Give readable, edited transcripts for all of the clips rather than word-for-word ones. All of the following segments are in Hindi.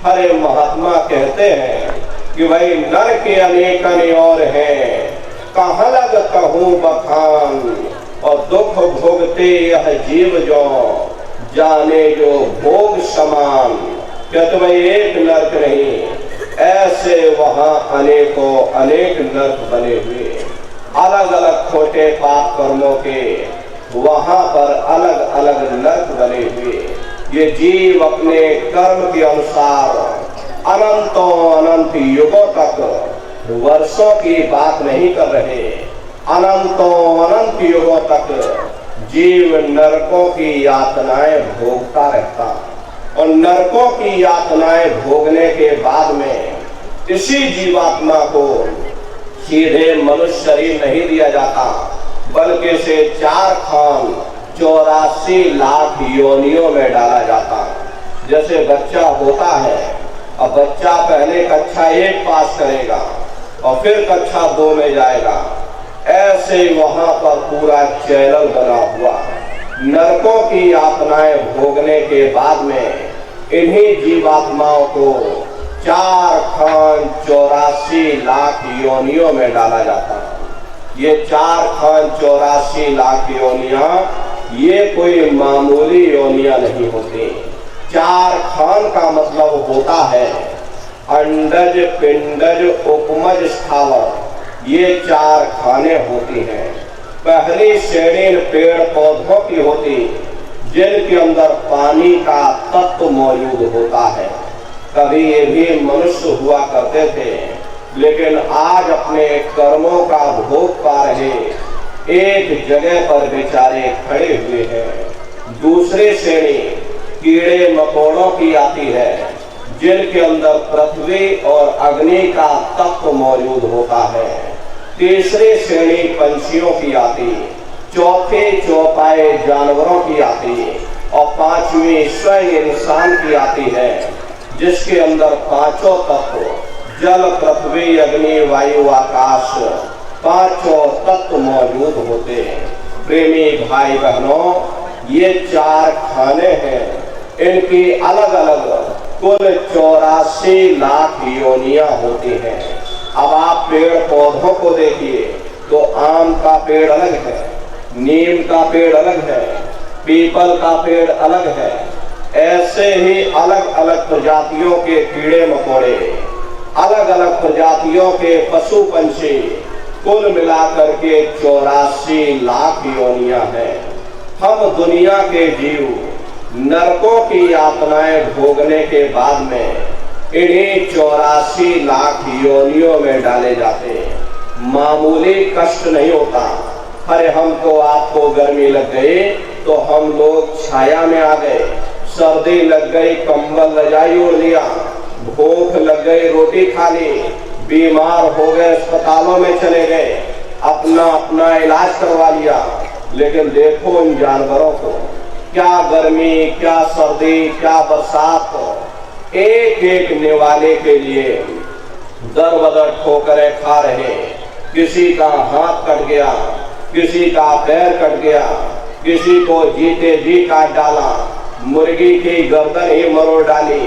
हरे महात्मा कहते हैं कि भाई नर के अनेकन और हैं, कहाँ लग कहूँ बखान, और दुख भोगते यह जीव जो जाने जो भोग समान। कहते भाई एक नरक नहीं, ऐसे वहाँ अनेकों अनेक नरक बने हुए, अलग अलग छोटे पाप कर्मों के वहाँ पर अलग अलग नरक बने हुए। ये जीव अपने कर्म के अनुसार अनंतों अनंत युगों तक, वर्षों की बात नहीं कर रहे, अनंतों अनंत युगों तक जीव नरकों की यातनाएं भोगता रहता, और नरकों की यातनाएं भोगने के बाद में इसी जीवात्मा को सीधे मनुष्य शरीर नहीं दिया जाता, बल्कि से 4 खान 84 लाख योनियों में डाला जाता। जैसे बच्चा होता है, अब बच्चा पहले कक्षा 1 पास करेगा और फिर कक्षा 2 में जाएगा, ऐसे वहां पर पूरा चैनल बना हुआ। नरकों की यातनाएं भोगने के बाद में इन्हीं जीवात्माओं को 4 खान 84 लाख योनियों में डाला जाता। ये 4 खान 84 लाख योनियां ये कोई मामूली योनियां नहीं होती। 4 खान का मतलब होता है अंडज, पिंडज, उपमज, स्थावर, ये 4 खाने होती हैं। पहली श्रेणी पेड़ पौधों की होती, जिनके अंदर पानी का तत्व मौजूद होता है। कभी ये भी मनुष्य हुआ करते थे, लेकिन आज अपने कर्मों का भोग पा रहे एक जगह पर बेचारे खड़े हुए हैं। दूसरी श्रेणी कीड़े मकोड़ों की आती है, जिनके अंदर पृथ्वी और अग्नि का तत्व मौजूद होता है। तीसरी श्रेणी पंछियों की आती, चौथी चौपाए जानवरों की आती, और 5वीं स्वयं इंसान की आती है, जिसके अंदर 5 तत्व जल, पृथ्वी, अग्नि, वायु, आकाश 5 तत्व मौजूद होते हैं। प्रेमी भाई बहनों, ये 4 खाने हैं, इनकी अलग अलग कुल 84 लाख योनियां होती हैं। अब आप पेड़ पौधों को देखिए तो आम का पेड़ अलग है, नीम का पेड़ अलग है, पीपल का पेड़ अलग है। ऐसे ही अलग अलग प्रजातियों के कीड़े मकोड़े, अलग अलग प्रजातियों के पशु पंछी, कुल मिलाकर के 84 लाख योनियां हैं। हम दुनिया के जीव नरकों की यातनाएं भोगने के बाद में इन्हीं 84 लाख योनियों में डाले जाते हैं। मामूली कष्ट नहीं होता। अरे हमको आपको गर्मी लग गई तो हम लोग छाया में आ गए, सर्दी लग गई कंबल रजाई ओढ़ लिया, भूख लग गई रोटी खा ली, बीमार हो गए अस्पतालों में चले गए, अपना अपना इलाज करवा लिया। लेकिन देखो इन जानवरों को, क्या गर्मी, क्या सर्दी, क्या बरसात, एक एक निवाले के लिए दर बदर ठोकरें खा रहे। किसी का हाथ कट गया, किसी का पैर कट गया, किसी को जीते जी काट डाला, मुर्गी की गर्दन ही मरोड़ डाली।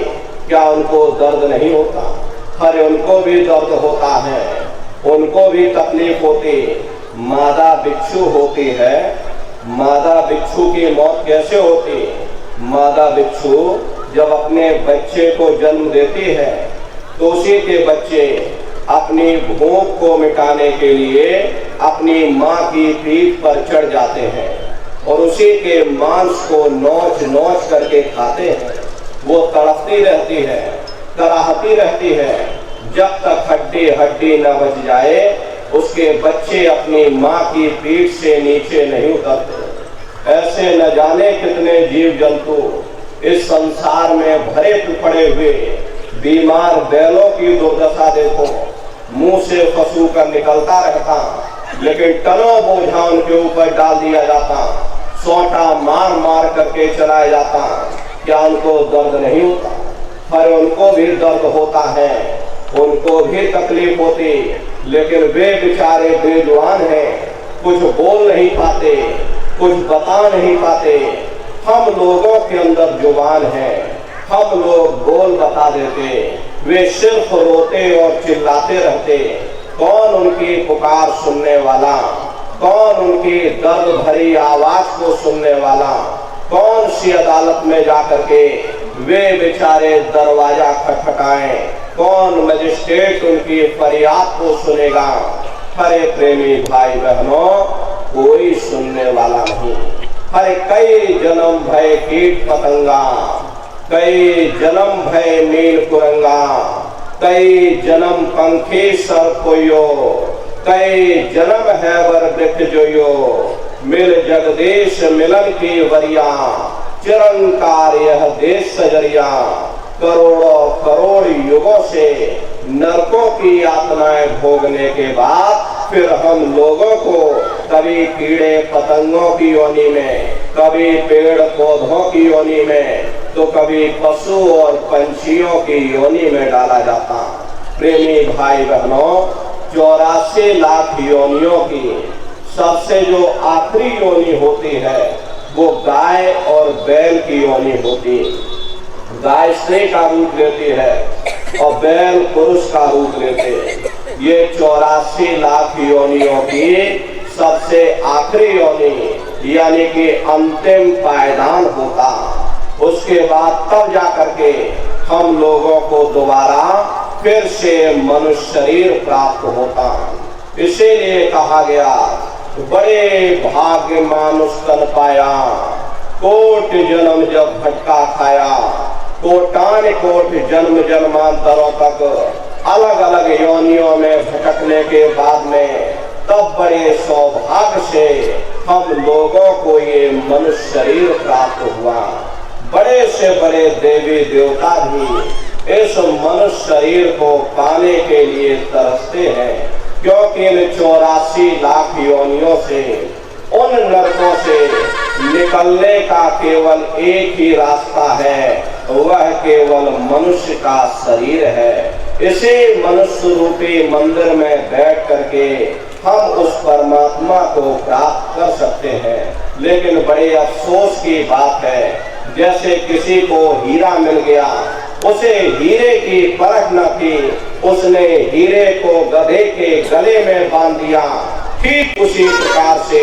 क्या उनको दर्द नहीं होता? अरे उनको भी दर्द होता है, उनको भी तकलीफ होती। मादा बिच्छू होती है, मादा बिच्छू की मौत कैसे होती? मादा बिच्छू जब अपने बच्चे को जन्म देती है तो उसी के बच्चे अपनी भूख को मिटाने के लिए अपनी माँ की पीठ पर चढ़ जाते हैं और उसी के मांस को नोच नोच करके खाते हैं। वो तड़पती रहती है, कराहती रहती है, जब तक हड्डी हड्डी न बच जाए उसके बच्चे अपनी माँ की पीठ से नीचे नहीं उतरते। ऐसे न जाने कितने जीव जंतु इस संसार में भरे पड़े हुए। बीमार बैलों की दुर्दशा देखो, मुंह से फंसू कर निकलता रहता, लेकिन टनों बोझा उनके ऊपर डाल दिया जाता, सोटा मार मार करके चलाया जाता। क्या उनको दर्द नहीं होता? पर उनको भी दर्द होता है, उनको भी तकलीफ होती, लेकिन वे बेचारे बेजुबान हैं, कुछ बोल नहीं पाते, कुछ बता नहीं पाते। हम लोगों के अंदर जुबान है, हम लोग बोल बता देते, वे सिर्फ रोते और चिल्लाते रहते। कौन उनकी पुकार सुनने वाला, कौन उनकी दर्द भरी आवाज को सुनने वाला, कौन सी अदालत में जाकर के वे बेचारे दरवाजा खटखटाएं, कौन मजिस्ट्रेट उनकी फरियाद को सुनेगा। अरे प्रेमी भाई बहनों, कोई सुनने वाला नहीं। अरे कई जन्म भय कीट पतंगा, कई जन्म भय नील कुरंगा, कई जन्म पंखी सर्पोयो, कई जन्म है वर वृक्ष जोयो, मिल जगदीश मिलन की वरिया, चिरंकार यह देश सजरिया। करोड़ों करोड़ युगों से नरकों की यातनाएं भोगने के बाद फिर हम लोगों को कभी कीड़े पतंगों की योनि में, कभी पेड़ पौधों की योनि में, तो कभी पशु और पंछियों की योनि में डाला जाता। प्रेमी भाई बहनों, 84 लाख योनियों की सबसे जो आखिरी योनि होती है वो गाय और बैल की योनि होती। गाय स्त्री का रूप लेती है और बैल पुरुष का रूप लेते। ये 84 लाख योनियों की सबसे आखिरी योनि यानी कि अंतिम पायदान होता। उसके बाद तब जाकर के हम लोगों को दोबारा फिर से मनुष्य शरीर प्राप्त होता। इसीलिए कहा गया, बड़े भाग्य मानुष तन पाया, कोट जन्म जब भटका खाया। कोटान कोट जन्म जन्मांतरों तक अलग अलग योनियों में भटकने के बाद में तब बड़े सौभाग्य से हम लोगों को ये मनुष्य शरीर प्राप्त हुआ। बड़े से बड़े देवी देवता भी इस मनुष्य शरीर को पाने के लिए तरसते हैं, क्योंकि इन 84 लाख योनियों से, उन नरकों से निकलने का केवल एक ही रास्ता है, वह केवल मनुष्य का शरीर है। इसी मनुष्य रूपी मंदिर में बैठ करके हम उस परमात्मा को प्राप्त कर सकते हैं। लेकिन बड़े अफसोस की बात है, जैसे किसी को हीरा मिल गया, उसे हीरे की परख न की, उसने हीरे को गधे के गले में बांध दिया। ठीक उसी प्रकार से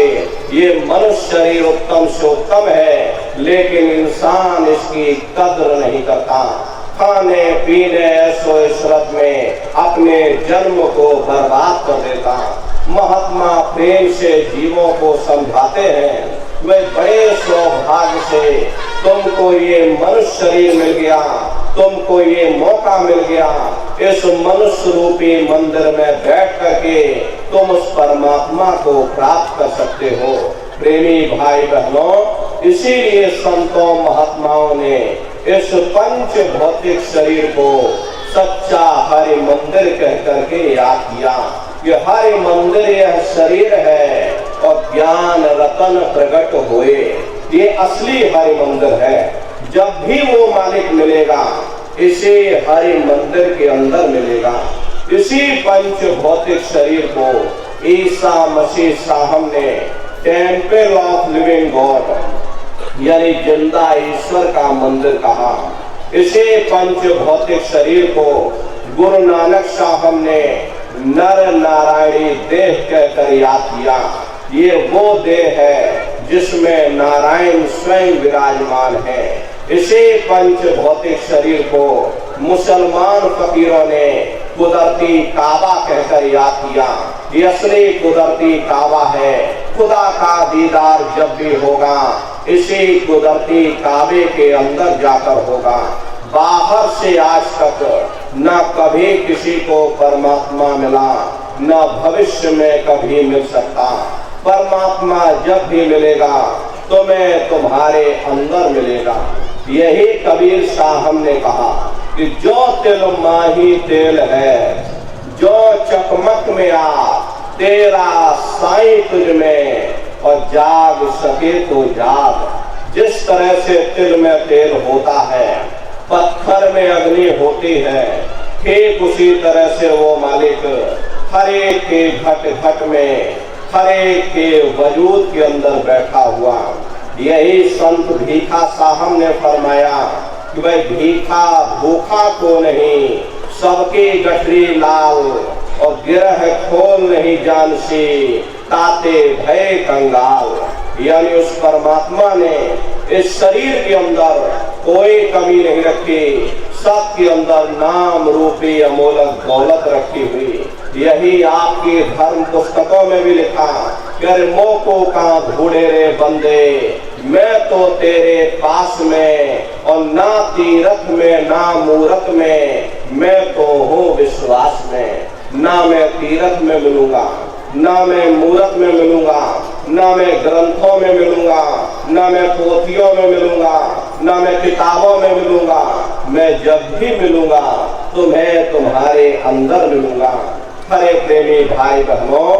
ये मनुष्य शरीर उत्तम से उत्तम है, लेकिन इंसान इसकी कद्र नहीं करता। खाने पीने ऐशो इशरत में अपने जन्म को बर्बाद कर देता। महात्मा प्रेम से जीवों को समझाते हैं, वे बड़े सौभाग्य से तुमको ये मनुष्य शरीर मिल गया, तुमको ये मौका मिल गया, इस मनुष्य रूपी मंदिर में बैठ करके तुम उस परमात्मा को प्राप्त कर सकते हो। प्रेमी भाई बहनों, इसीलिए संतों महात्माओं ने इस पंच भौतिक शरीर को सच्चा हरि मंदिर कह करके याद किया। ये हरि मंदिर यह शरीर है और ज्ञान रतन प्रकट हुए, ये असली हरि मंदिर है। जब भी वो मालिक मिलेगा, इसे हरि मंदिर के अंदर मिलेगा। इसी पंच भौतिक शरीर को ईसा मसीह साहब ने टेम्पल ऑफ लिविंग गॉड यानी जिंदा ईश्वर का मंदिर कहा। इसे पंच भौतिक शरीर को गुरु नानक साहब ने नर नारायणी देह कहकर याद किया। ये वो देह है जिसमें नारायण स्वयं विराजमान है। इसी पंच भौतिक शरीर को मुसलमान फकीरों ने कुदरती काबा कहकर याद किया। ये असली कुदरती काबा है। खुदा का दीदार जब भी होगा, इसी कुदरती काबे के अंदर जाकर होगा। बाहर से आज तक न कभी किसी को परमात्मा मिला, न भविष्य में कभी मिल सकता। परमात्मा जब भी मिलेगा, तुम्हें तुम्हारे अंदर मिलेगा। यही कबीर साहब ने कहा कि जो तिल माही तेल है, जो चकमक में आ तेरा साईं तुझ में, और जाग सके तो जाग। जिस तरह से तिल में तेल होता है, पत्थर में अग्नि होती है, ठीक उसी तरह से वो मालिक हर एक के घट घट में, हर एक के वजूद के अंदर बैठा हुआ। यही संत भीखा साहब ने फरमाया कि भाई भीखा भूखा को नहीं, सबकी गठरी लाल, और गिरह खोल नहीं जानसी, ताते भय कंगाल। यानी उस परमात्मा ने इस शरीर के अंदर कोई कमी नहीं रखी, सबके अंदर नाम रूपी अमोलक दौलत रखी हुई। यही आपकी धर्म पुस्तकों में भी लिखा कि अरे मोको का ढूंढे रे बंदे, मैं तो तेरे पास में, और ना तीरथ में ना मूरत में, मैं तो हूँ विश्वास में। ना मैं तीरथ में मिलूंगा, ना मैं मूरत में मिलूंगा, ना मैं ग्रंथों में मिलूंगा, ना मैं पोथियों में मिलूंगा, ना मैं किताबों में मिलूंगा। मैं जब भी मिलूंगा तो मैं तुम्हारे अंदर मिलूंगा। अरे प्रेमी भाई बहनों,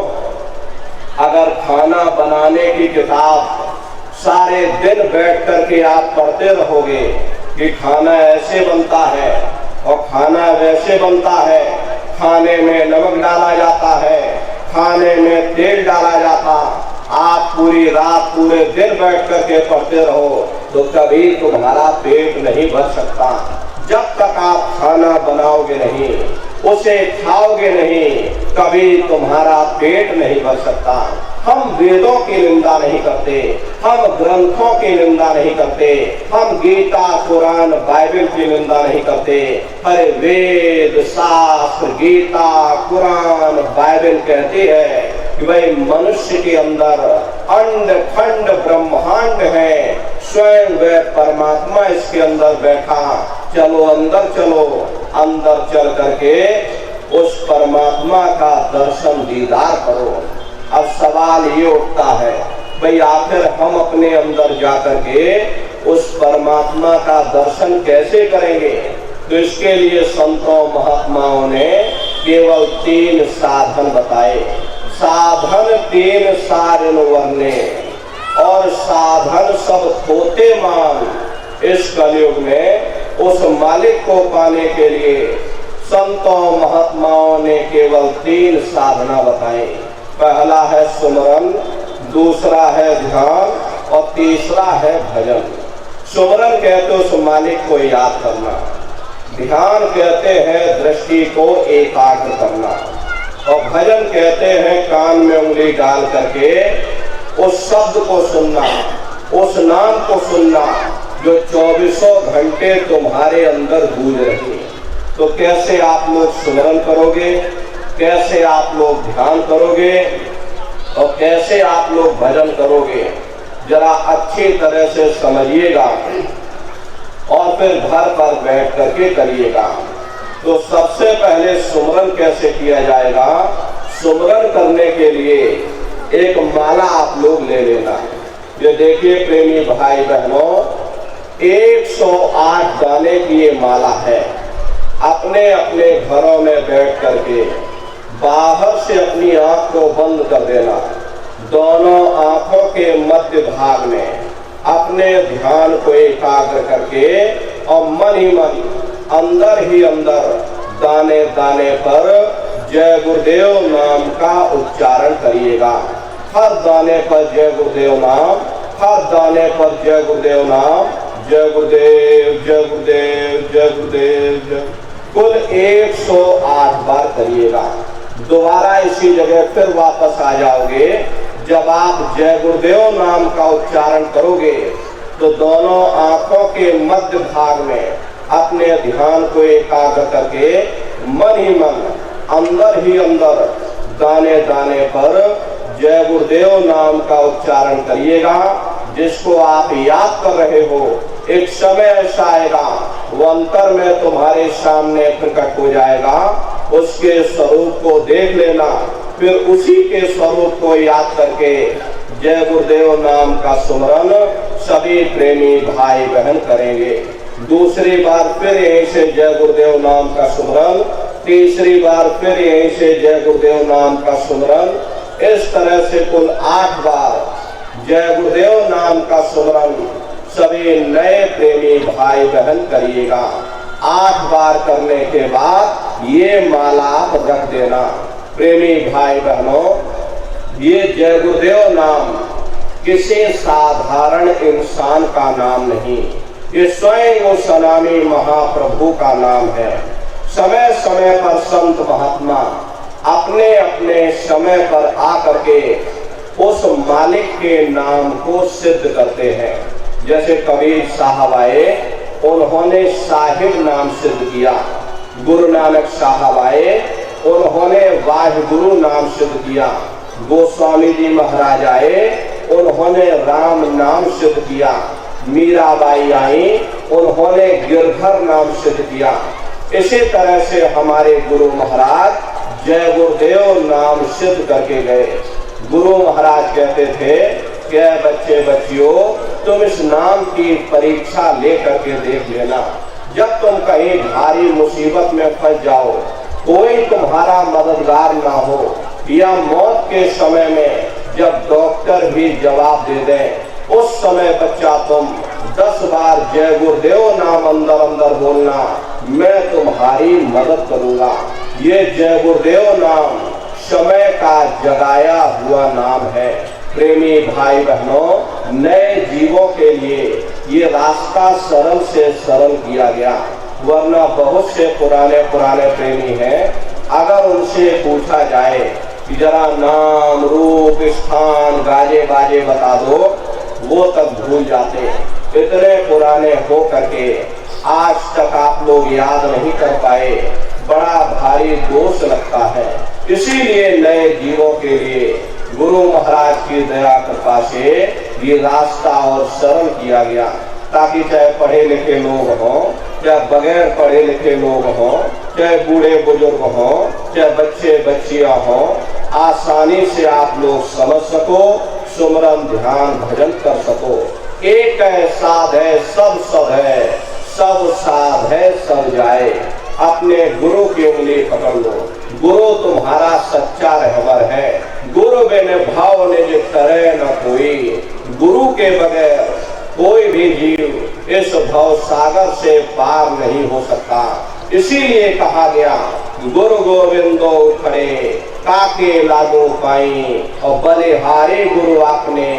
अगर खाना बनाने की किताब सारे दिन बैठ करके आप पढ़ते रहोगे कि खाना ऐसे बनता है और खाना वैसे बनता है, खाने में नमक डाला जाता है, खाने में तेल डाला जाता, आप पूरी रात पूरे दिन बैठ करके पढ़ते रहो तो कभी तुम्हारा पेट नहीं भर सकता। जब तक आप खाना बनाओगे नहीं, उसे खाओगे नहीं, कभी तुम्हारा पेट नहीं भर सकता। हम वेदों की निंदा नहीं करते, हम ग्रंथों की निंदा नहीं करते, हम गीता कुरान बाइबल की निंदा नहीं करते। अरे वेद शास्त्र गीता कुरान बाइबल कहती है कि भाई मनुष्य के अंदर अंड खंड ब्रह्मांड है, स्वयं वह परमात्मा इसके अंदर बैठा। चलो अंदर चलो, अंदर चल करके उस परमात्मा का दर्शन दीदार करो। अब सवाल ये उठता है, भाई आखिर हम अपने अंदर जाकर के उस परमात्मा का दर्शन कैसे करेंगे? तो इसके लिए संतों महात्माओं ने केवल 3 साधन बताए। साधन 3 सारिन वर्णे, और साधन सब खोते मान। इस कलयुग में उस मालिक को पाने के लिए संतों महात्माओं ने केवल 3 साधना बताई। पहला है सुमरन, दूसरा है ध्यान, और तीसरा है भजन। सुमरन कहते उस मालिक को याद करना, ध्यान कहते हैं दृष्टि को एकाग्र करना, और भजन कहते हैं कान में उंगली डाल करके उस शब्द को सुनना, उस नाम को सुनना जो 24 घंटे तुम्हारे अंदर गूंज रही है। तो कैसे आप लोग सुमरन करोगे, कैसे आप लोग ध्यान करोगे, और कैसे आप लोग भजन करोगे, जरा अच्छी तरह से समझिएगा और फिर घर पर बैठ करके करिएगा। तो सबसे पहले सुमरन कैसे किया जाएगा? सुमरन करने के लिए एक माला आप लोग ले लेना। ये देखिए प्रेमी भाई बहनों, 108 दाने की ये माला है। अपने अपने घरों में बैठ करके बाहर से अपनी आंख को बंद कर देना, दोनों आंखों के मध्य भाग में अपने ध्यान को एकाग्र करके और मन ही मन अंदर ही अंदर दाने दाने पर जय गुरुदेव नाम का उच्चारण करिएगा। हर दाने पर जय गुरुदेव नाम, हर दाने पर जय गुरुदेव नाम, जय गुरुदेव जय गुरुदेव जय गुरुदेव जय। कुल 108 बार करिएगा। दोबारा इसी जगह फिर वापस आ जाओगे। जब आप जय गुरुदेव नाम का उच्चारण करोगे तो दोनों आंखों के मध्य भाग में अपने ध्यान को एकाग्र करके मन ही मन अंदर ही अंदर दाने दाने पर जय गुरुदेव नाम का उच्चारण करिएगा। जिसको आप याद कर रहे हो, एक समय ऐसा आएगा वो अंतर में तुम्हारे सामने प्रकट हो जाएगा। उसके स्वरूप को देख लेना, फिर उसी के स्वरूप को याद करके जय गुरुदेव नाम का सुमरन सभी प्रेमी भाई बहन करेंगे। दूसरी बार फिर यहीं से जय गुरुदेव नाम का सुमरन, तीसरी बार फिर यहीं से जय गुरुदेव नाम का सुमरन। इस तरह से कुल 8 बार जय गुरुदेव नाम का सुमरन सभी नए प्रेमी भाई बहन करिएगा। 8 बार करने के बाद ये माला आप रख देना। प्रेमी भाई बहनों, ये जय गुरुदेव नाम किसी साधारण इंसान का नाम नहीं, ये स्वयं उस अनामी महाप्रभु का नाम है। समय समय पर संत महात्मा अपने अपने समय पर आकर के उस मालिक के नाम को सिद्ध करते हैं। जैसे कबीर साहब आए, उन्होंने साहिब नाम सिद्ध किया। गुरु नानक साहब आए, उन्होंने वाहिगुरु नाम सिद्ध किया। गोस्वामी जी महाराज आए, उन्होंने राम नाम सिद्ध किया। मीराबाई आई, उन्होंने गिरधर नाम सिद्ध किया। इसी तरह से हमारे गुरु महाराज जय गुरुदेव नाम सिद्ध करके गए। गुरु महाराज कहते थे कि बच्चे बच्चियों, तुम इस नाम की परीक्षा लेकर के देख लेना। जब तुम कहीं भारी मुसीबत में फंस जाओ, कोई तुम्हारा मददगार ना हो, या मौत के समय में जब डॉक्टर भी जवाब दे दें, उस समय बच्चा तुम 10 बार जय गुरुदेव नाम अंदर अंदर बोलना, मैं तुम्हारी मदद करूंगा। ये जय गुरुदेव नाम समय का जगाया हुआ नाम है। प्रेमी भाई बहनों, नए जीवों के लिए ये रास्ता सरल से सरल किया गया। वरना बहुत से पुराने प्रेमी हैं, अगर उनसे पूछा जाए कि जरा नाम रूप स्थान गाजे बाजे बता दो, वो तक भूल जाते। इतने पुराने हो करके आज तक आप लोग याद नहीं कर पाए, बड़ा भारी दोष लगता है। इसीलिए नए जीवों के लिए गुरु महाराज की दया कृपा से ये रास्ता और सरल किया गया, ताकि चाहे पढ़े लिखे लोग हों, चाहे बगैर पढ़े लिखे लोग हों, चाहे बूढ़े बुजुर्ग हों, चाहे बच्चे बच्चियां हों, आसानी से आप लोग समझ सको, सुमरन ध्यान भजन कर सको। एक है साध है सब सब है, सब साध है सब जाए। अपने गुरु की उंगली पकड़ लो, गुरु तुम्हारा सच्चा रहबर है। गुरु बिन भाव निज करे न कोई, गुरु के बगैर कोई भी जीव इस भव सागर से पार नहीं हो सकता। इसीलिए कहा गया, गुरु गोविंदो खड़े काके लागो पाई, और बलिहारी गुरु आपने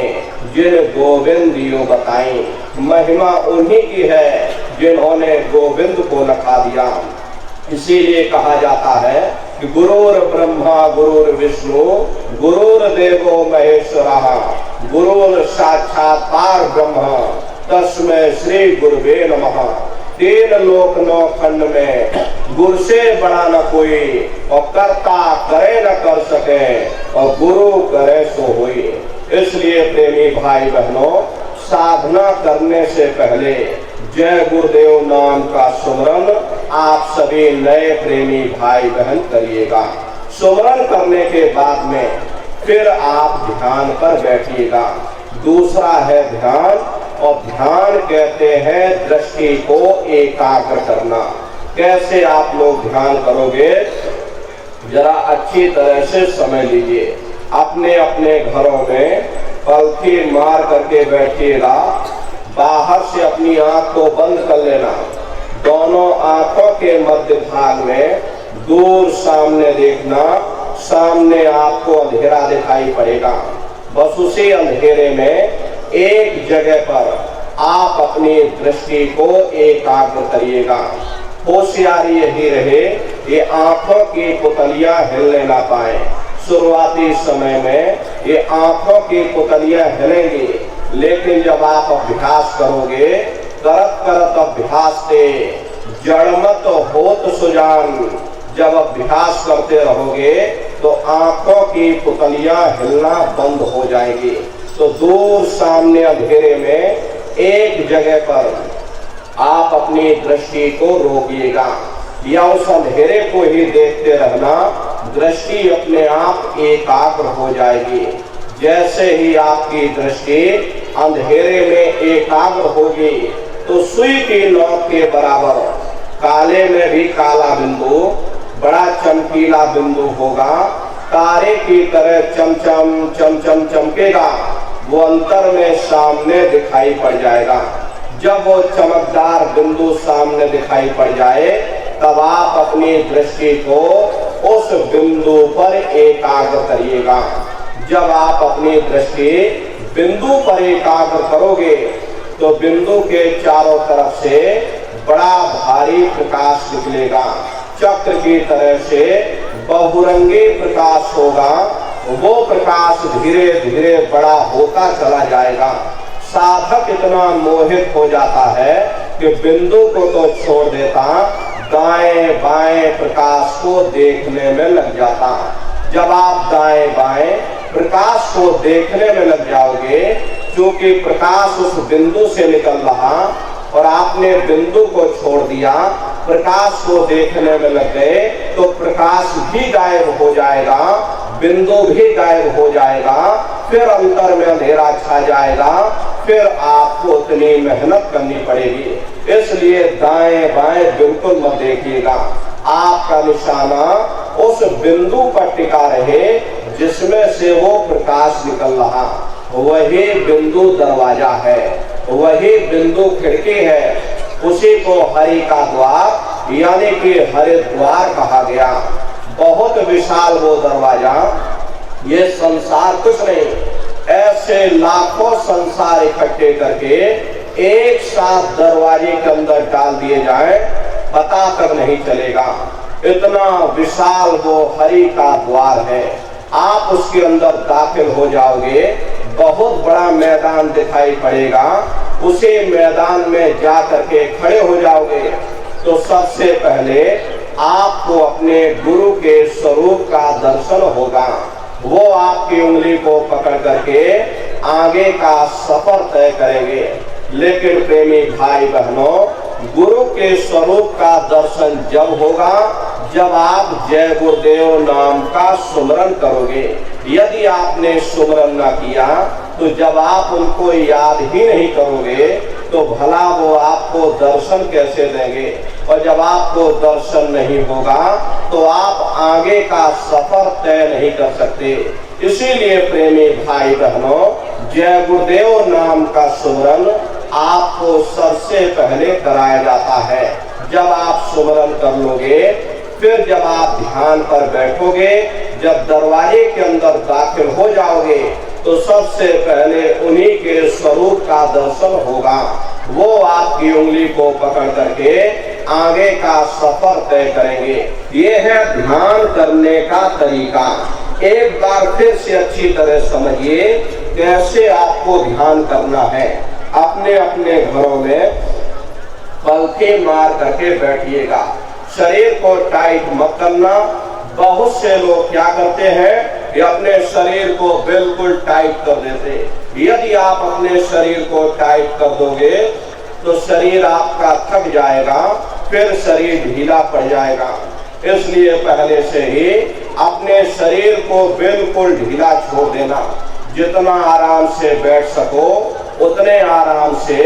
जिन गोविंदियों बताई। महिमा उन्हीं की है जिन्होंने गोविंद को लखा दिया। इसीलिए कहा जाता है कि गुरुर ब्रह्मा गुरुर विष्णु गुरुर्देवो महेश्वरः, गुरुर साक्षात पार ब्रह्म तस्मै श्री गुरुवे नमः। 3 लोक 9 खंड में गुरु से बड़ा न कोई, और कर्ता करे न कर सके, और गुरु करे सो होई। इसलिए प्रेमी भाई बहनों, साधना करने से पहले जय गुरुदेव नाम का सुमरन आप सभी नए प्रेमी भाई बहन करिएगा। सुमरन करने के बाद में फिर आप ध्यान पर बैठिएगा। दूसरा है ध्यान, और ध्यान कहते हैं दृष्टि को एकाग्र करना। कैसे आप लोग ध्यान करोगे, जरा अच्छी तरह से समझ लीजिए। अपने अपने घरों में पलथी मार करके बैठिएगा। बाहर से अपनी आंख को बंद कर लेना। दोनों आंखों के मध्य भाग में दूर सामने देखना। सामने आपको अंधेरा दिखाई पड़ेगा। बस उसी अंधेरे में एक जगह पर आप अपनी दृष्टि को एकाग्र करिएगा। होशियारी यही रहे, ये आंखों की पुतलियां हिलने ना पाए। शुरुआती समय में ये आंखों की पुतलियां हिलेंगी, लेकिन जब आप अभ्यास करोगे, करत करत अभ्यास से जड़मत होत सुजान, जब अभ्यास करते रहोगे तो आंखों की पुतलियां हिलना बंद हो जाएगी। तो दूर सामने अंधेरे में एक जगह पर आप अपनी दृष्टि को रोकिएगा, या उस अंधेरे को ही देखते रहना। दृष्टि अपने आप एकाग्र हो जाएगी। जैसे ही आपकी दृष्टि अंधेरे में एकाग्र होगी, तो सुई की नोक के बराबर काले में भी काला बिंदु, बड़ा चमकीला बिंदु होगा। तारे की तरह चमचम चमचम चमकेगा, वो अंतर में सामने दिखाई पड़ जाएगा। जब वो चमकदार बिंदु सामने दिखाई पड़ जाए, तब आप अपनी दृष्टि को उस बिंदु पर एकाग्र करिएगा। जब आप अपनी दृष्टि बिंदु पर एकाग्र करोगे, तो बिंदु के चारों तरफ से बड़ा भारी प्रकाश निकलेगा, चक्र की तरह से बहुरंगी प्रकाश होगा। वो प्रकाश धीरे धीरे बड़ा होता चला जाएगा। साधक इतना मोहित हो जाता है कि बिंदु को तो छोड़ देता, दाएं बाएं प्रकाश को देखने में लग जाता। जब आप दाएं बाएं प्रकाश को देखने में लग जाओगे, क्योंकि प्रकाश उस बिंदु से निकल रहा और आपने बिंदु को छोड़ दिया, प्रकाश को देखने में लग गए, तो प्रकाश भी गायब हो जाएगा, बिंदु भी गायब हो जाएगा, फिर अंतर में अंधेरा छा जाएगा, फिर आपको उतनी मेहनत करनी पड़ेगी। इसलिए दाएं बाएं बिल्कुल मत देखिएगा। आपका निशाना उस बिंदु पर टिका रहे जिसमें से वो प्रकाश निकल रहा। वही बिंदु दरवाजा है, वही बिंदु खिड़की है, उसी को हरि का द्वार यानी कि हरिद्वार कहा गया। बहुत विशाल वो दरवाजा, ये संसार कुछ नहीं, ऐसे लाखों संसार इकट्ठे करके एक साथ दरवाजे के अंदर डाल दिए जाए, पता तक नहीं चलेगा। इतना विशाल वो हरि का द्वार है। आप उसके अंदर दाखिल हो जाओगे, बहुत बड़ा मैदान दिखाई पड़ेगा। उसी मैदान में जा करके खड़े हो जाओगे तो सबसे पहले आपको अपने गुरु के स्वरूप का दर्शन होगा। वो आपकी उंगली को पकड़ करके आगे का सफर तय करेंगे। लेकिन प्रेमी भाई बहनों, गुरु के स्वरूप का दर्शन जब होगा जब आप जय गुरुदेव नाम का सुमरन करोगे। यदि आपने सुमरन न किया तो जब आप उनको याद ही नहीं करोगे तो भला वो आपको दर्शन कैसे देंगे। और जब आपको दर्शन नहीं होगा तो आप आगे का सफर तय नहीं कर सकते। इसीलिए प्रेमी भाई बहनों, जय गुरुदेव नाम का सुमरन आपको सबसे पहले कराया जाता है। जब आप सुमरन कर लोगे, फिर जब आप ध्यान पर बैठोगे, जब दरवाजे के अंदर दाखिल हो जाओगे तो सबसे पहले उन्हीं के स्वरूप का दर्शन होगा। वो आपकी उंगली को पकड़ करके आगे का सफर तय करेंगे। ये है ध्यान करने का तरीका। एक बार फिर से अच्छी तरह समझिए कैसे आपको ध्यान करना है। अपने अपने घरों में पलके मार करके बैठिएगा, शरीर को टाइट मत करना। बहुत से लोग क्या करते हैं कि अपने शरीर को बिल्कुल टाइट कर देते। यदि आप अपने शरीर को टाइट कर दोगे तो शरीर आपका थक जाएगा, फिर शरीर ढीला पड़ जाएगा। इसलिए पहले से ही अपने शरीर को बिल्कुल ढीला छोड़ देना। जितना आराम से बैठ सको उतने आराम से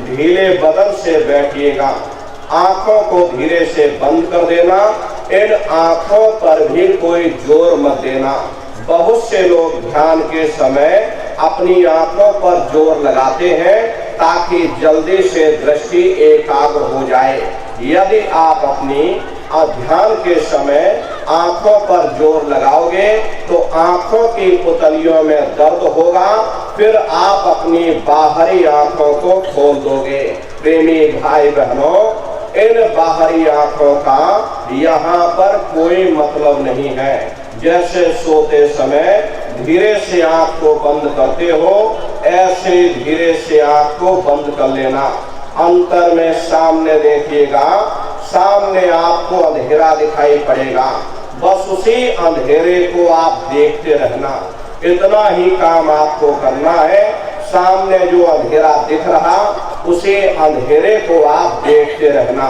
ढीले बदन से बैठिएगा। आंखों को धीरे से बंद कर देना। इन आंखों पर भी कोई जोर मत देना। बहुत से लोग ध्यान के समय अपनी आंखों पर जोर लगाते हैं ताकि जल्दी से दृष्टि एकाग्र हो जाए। यदि आप अपनी ध्यान के समय आंखों पर जोर लगाओगे तो आंखों की पुतलियों में दर्द होगा, फिर आप अपनी बाहरी आंखों को खोल दोगे। प्रेमी भाई बहनों, इन बाहरी आंखों का यहाँ पर कोई मतलब नहीं है। जैसे सोते समय धीरे से आंख को बंद करते हो, ऐसे धीरे से आंख को बंद कर लेना। अंतर में सामने देखिएगा, सामने आपको अंधेरा दिखाई पड़ेगा, बस उसी अंधेरे को आप देखते रहना। इतना ही काम आपको करना है। सामने जो अंधेरा दिख रहा उसे अंधेरे को आप देखते रहना।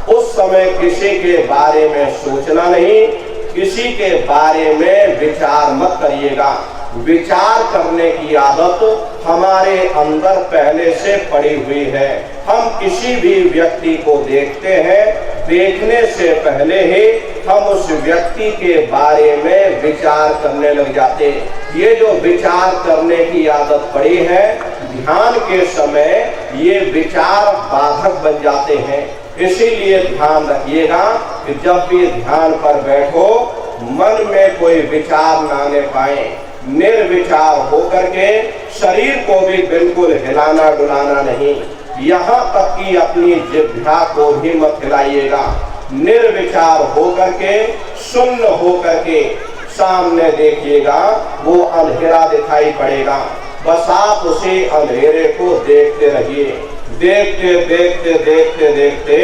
उस समय किसी के बारे में सोचना नहीं, किसी के बारे में विचार मत करिएगा। विचार करने की आदत हमारे अंदर पहले से पड़ी हुई है। हम किसी भी व्यक्ति को देखते हैं, देखने से पहले ही हम उस व्यक्ति के बारे में विचार करने लग जाते। ये जो विचार करने की आदत पड़ी है, ध्यान के समय ये विचार बाधक बन जाते हैं। इसीलिए ध्यान रखिएगा कि जब भी ध्यान पर बैठो मन में कोई विचार न आने पाए। निर्विचार होकर के शरीर को भी बिल्कुल हिलाना डुलाना नहीं, यहाँ तक कि अपनी जिह्वा को भी मत हिलाइएगा। निर्विचार होकर के, शून्य होकर के सामने देखिएगा, वो अंधेरा दिखाई पड़ेगा। बस आप उसी अंधेरे को देखते रहिए। देखते देखते देखते देखते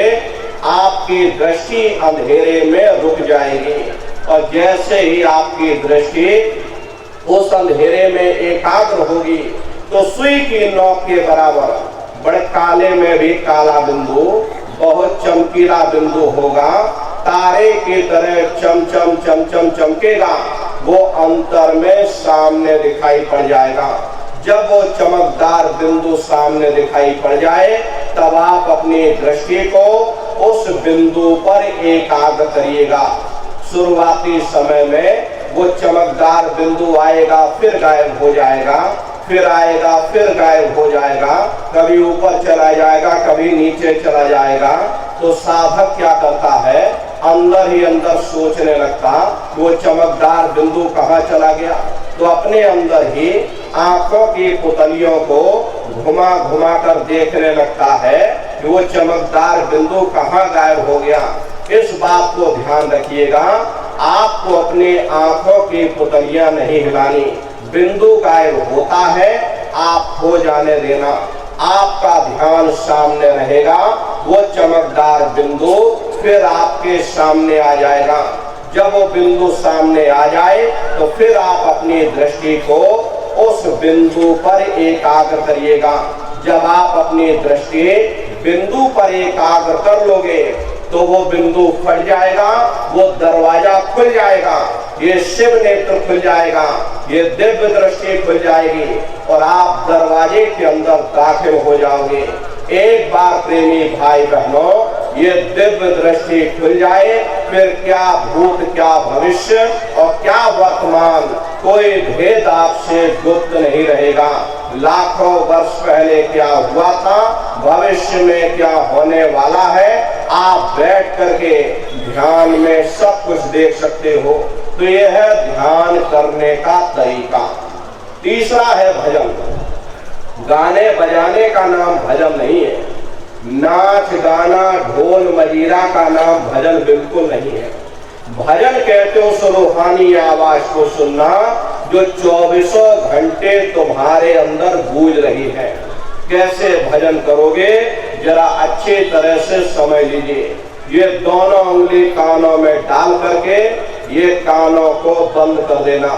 आपकी दृष्टि अंधेरे में रुक जाएगी, और जैसे ही आपकी दृष्टि उस अंधेरे में एकाग्र होगी तो सुई की नोक के बराबर, बड़े काले में भी काला बिंदु, बहुत चमकीला बिंदु होगा, तारे की तरह चमचम चमचम चमकेगा, वो अंतर में सामने दिखाई पड़ जाएगा। जब वो चमकदार बिंदु सामने दिखाई पड़ जाए तब आप अपनी दृष्टि को उस बिंदु पर एकाग्र करिएगा। शुरुआती समय में वो चमकदार बिंदु आएगा, फिर गायब हो जाएगा, फिर आएगा, फिर गायब हो जाएगा, कभी ऊपर चला जाएगा, कभी नीचे चला जाएगा। तो साधक क्या करता है, अंदर ही अंदर सोचने लगता, वो चमकदार बिंदु कहाँ चला गया। तो अपने अंदर ही आंखों की पुतलियों को घुमा घुमा कर देखने लगता है कि वो चमकदार बिंदु कहाँ गायब हो गया। इस बात को ध्यान रखिएगा, आपको अपनी आंखों की पुतलियां नहीं हिलानी। बिंदु गायब होता है, आप हो जाने देना, आपका ध्यान सामने रहेगा, वो चमकदार बिंदु फिर आपके सामने आ जाएगा। जब वो बिंदु सामने आ जाए तो फिर आप अपनी दृष्टि को उस बिंदु पर एकाग्र करिएगा। जब आप अपनी दृष्टि बिंदु पर एकाग्र कर लोगे तो वो बिंदु फट जाएगा, वो दरवाजा खुल जाएगा, ये शिव नेत्र खुल जाएगा, ये दिव्य दृष्टि खुल जाएगी और आप दरवाजे के अंदर दाखिल हो जाओगे। एक बार प्रेमी भाई बहनों, ये दिव्य दृष्टि खुल जाए, फिर क्या भूत, क्या भविष्य और क्या वर्तमान, कोई भेद आपसे गुप्त नहीं रहेगा। लाखों वर्ष पहले क्या हुआ था, भविष्य में क्या होने वाला है, आप बैठ करके ध्यान में सब कुछ देख सकते हो। तो यह है ध्यान करने का तरीका। तीसरा है भजन। गाने बजाने का नाम भजन नहीं है, नाच गाना ढोल मजीरा का नाम भजन बिल्कुल नहीं है। भजन कहते हो उस रूहानी आवाज को सुनना जो 24 घंटे तुम्हारे अंदर गूंज रही है। कैसे भजन करोगे, जरा अच्छी तरह से समझ लीजिए। ये दोनों उंगली कानों में डाल करके ये कानों को बंद कर देना।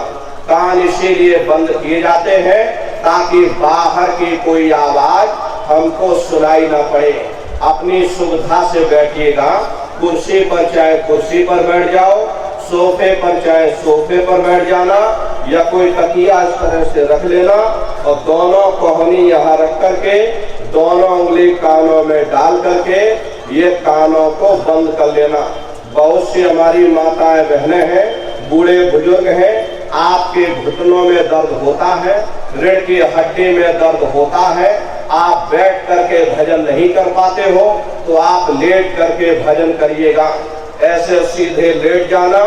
कान इसीलिए बंद किए जाते हैं ताकि बाहर की कोई आवाज हमको सुनाई ना पड़े। अपनी सुविधा से बैठिएगा, कुर्सी पर चाहे कुर्सी पर बैठ जाओ, सोफे पर चाहे सोफे पर बैठ जाना, या कोई तकिया इस तरह से रख लेना और दोनों कोहनी यहाँ रख करके दोनों उंगली कानों में डाल करके ये कानों को बंद कर लेना। बहुत सी हमारी माताएं बहनें हैं, बूढ़े बुजुर्ग हैं, आपके घुटनों में दर्द होता है, रीढ़ की हड्डी में दर्द होता है, आप बैठ करके भजन नहीं कर पाते हो तो आप लेट करके भजन करिएगा। ऐसे सीधे लेट जाना,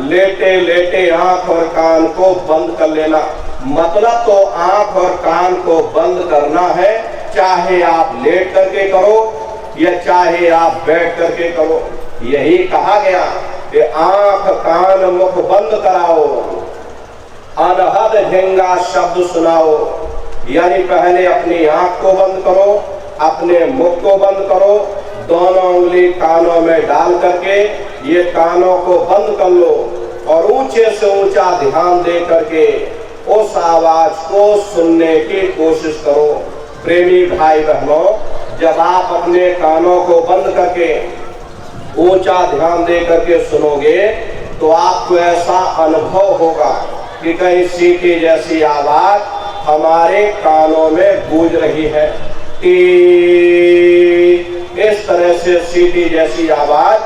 लेटे लेटे आंख और कान को बंद कर लेना। मतलब तो आंख और कान को बंद करना है, चाहे आप लेट करके करो या चाहे आप बैठ करके करो। यही कहा गया कि आंख कान मुख बंद कराओ, अनहद झिंगा शब्द सुनाओ। यानी पहले अपनी आंख को बंद करो, अपने मुख को बंद करो, दोनों उंगली कानों में डाल करके ये कानों को बंद कर लो और ऊंचे से ऊंचा ध्यान दे करके उस आवाज को सुनने की कोशिश करो। प्रेमी भाई बहनों, जब आप अपने कानों को बंद करके ऊंचा ध्यान दे करके सुनोगे तो आपको ऐसा अनुभव होगा कि कहीं सीटी जैसी आवाज हमारे कानों में गूंज रही है। इस तरह से सीटी जैसी आवाज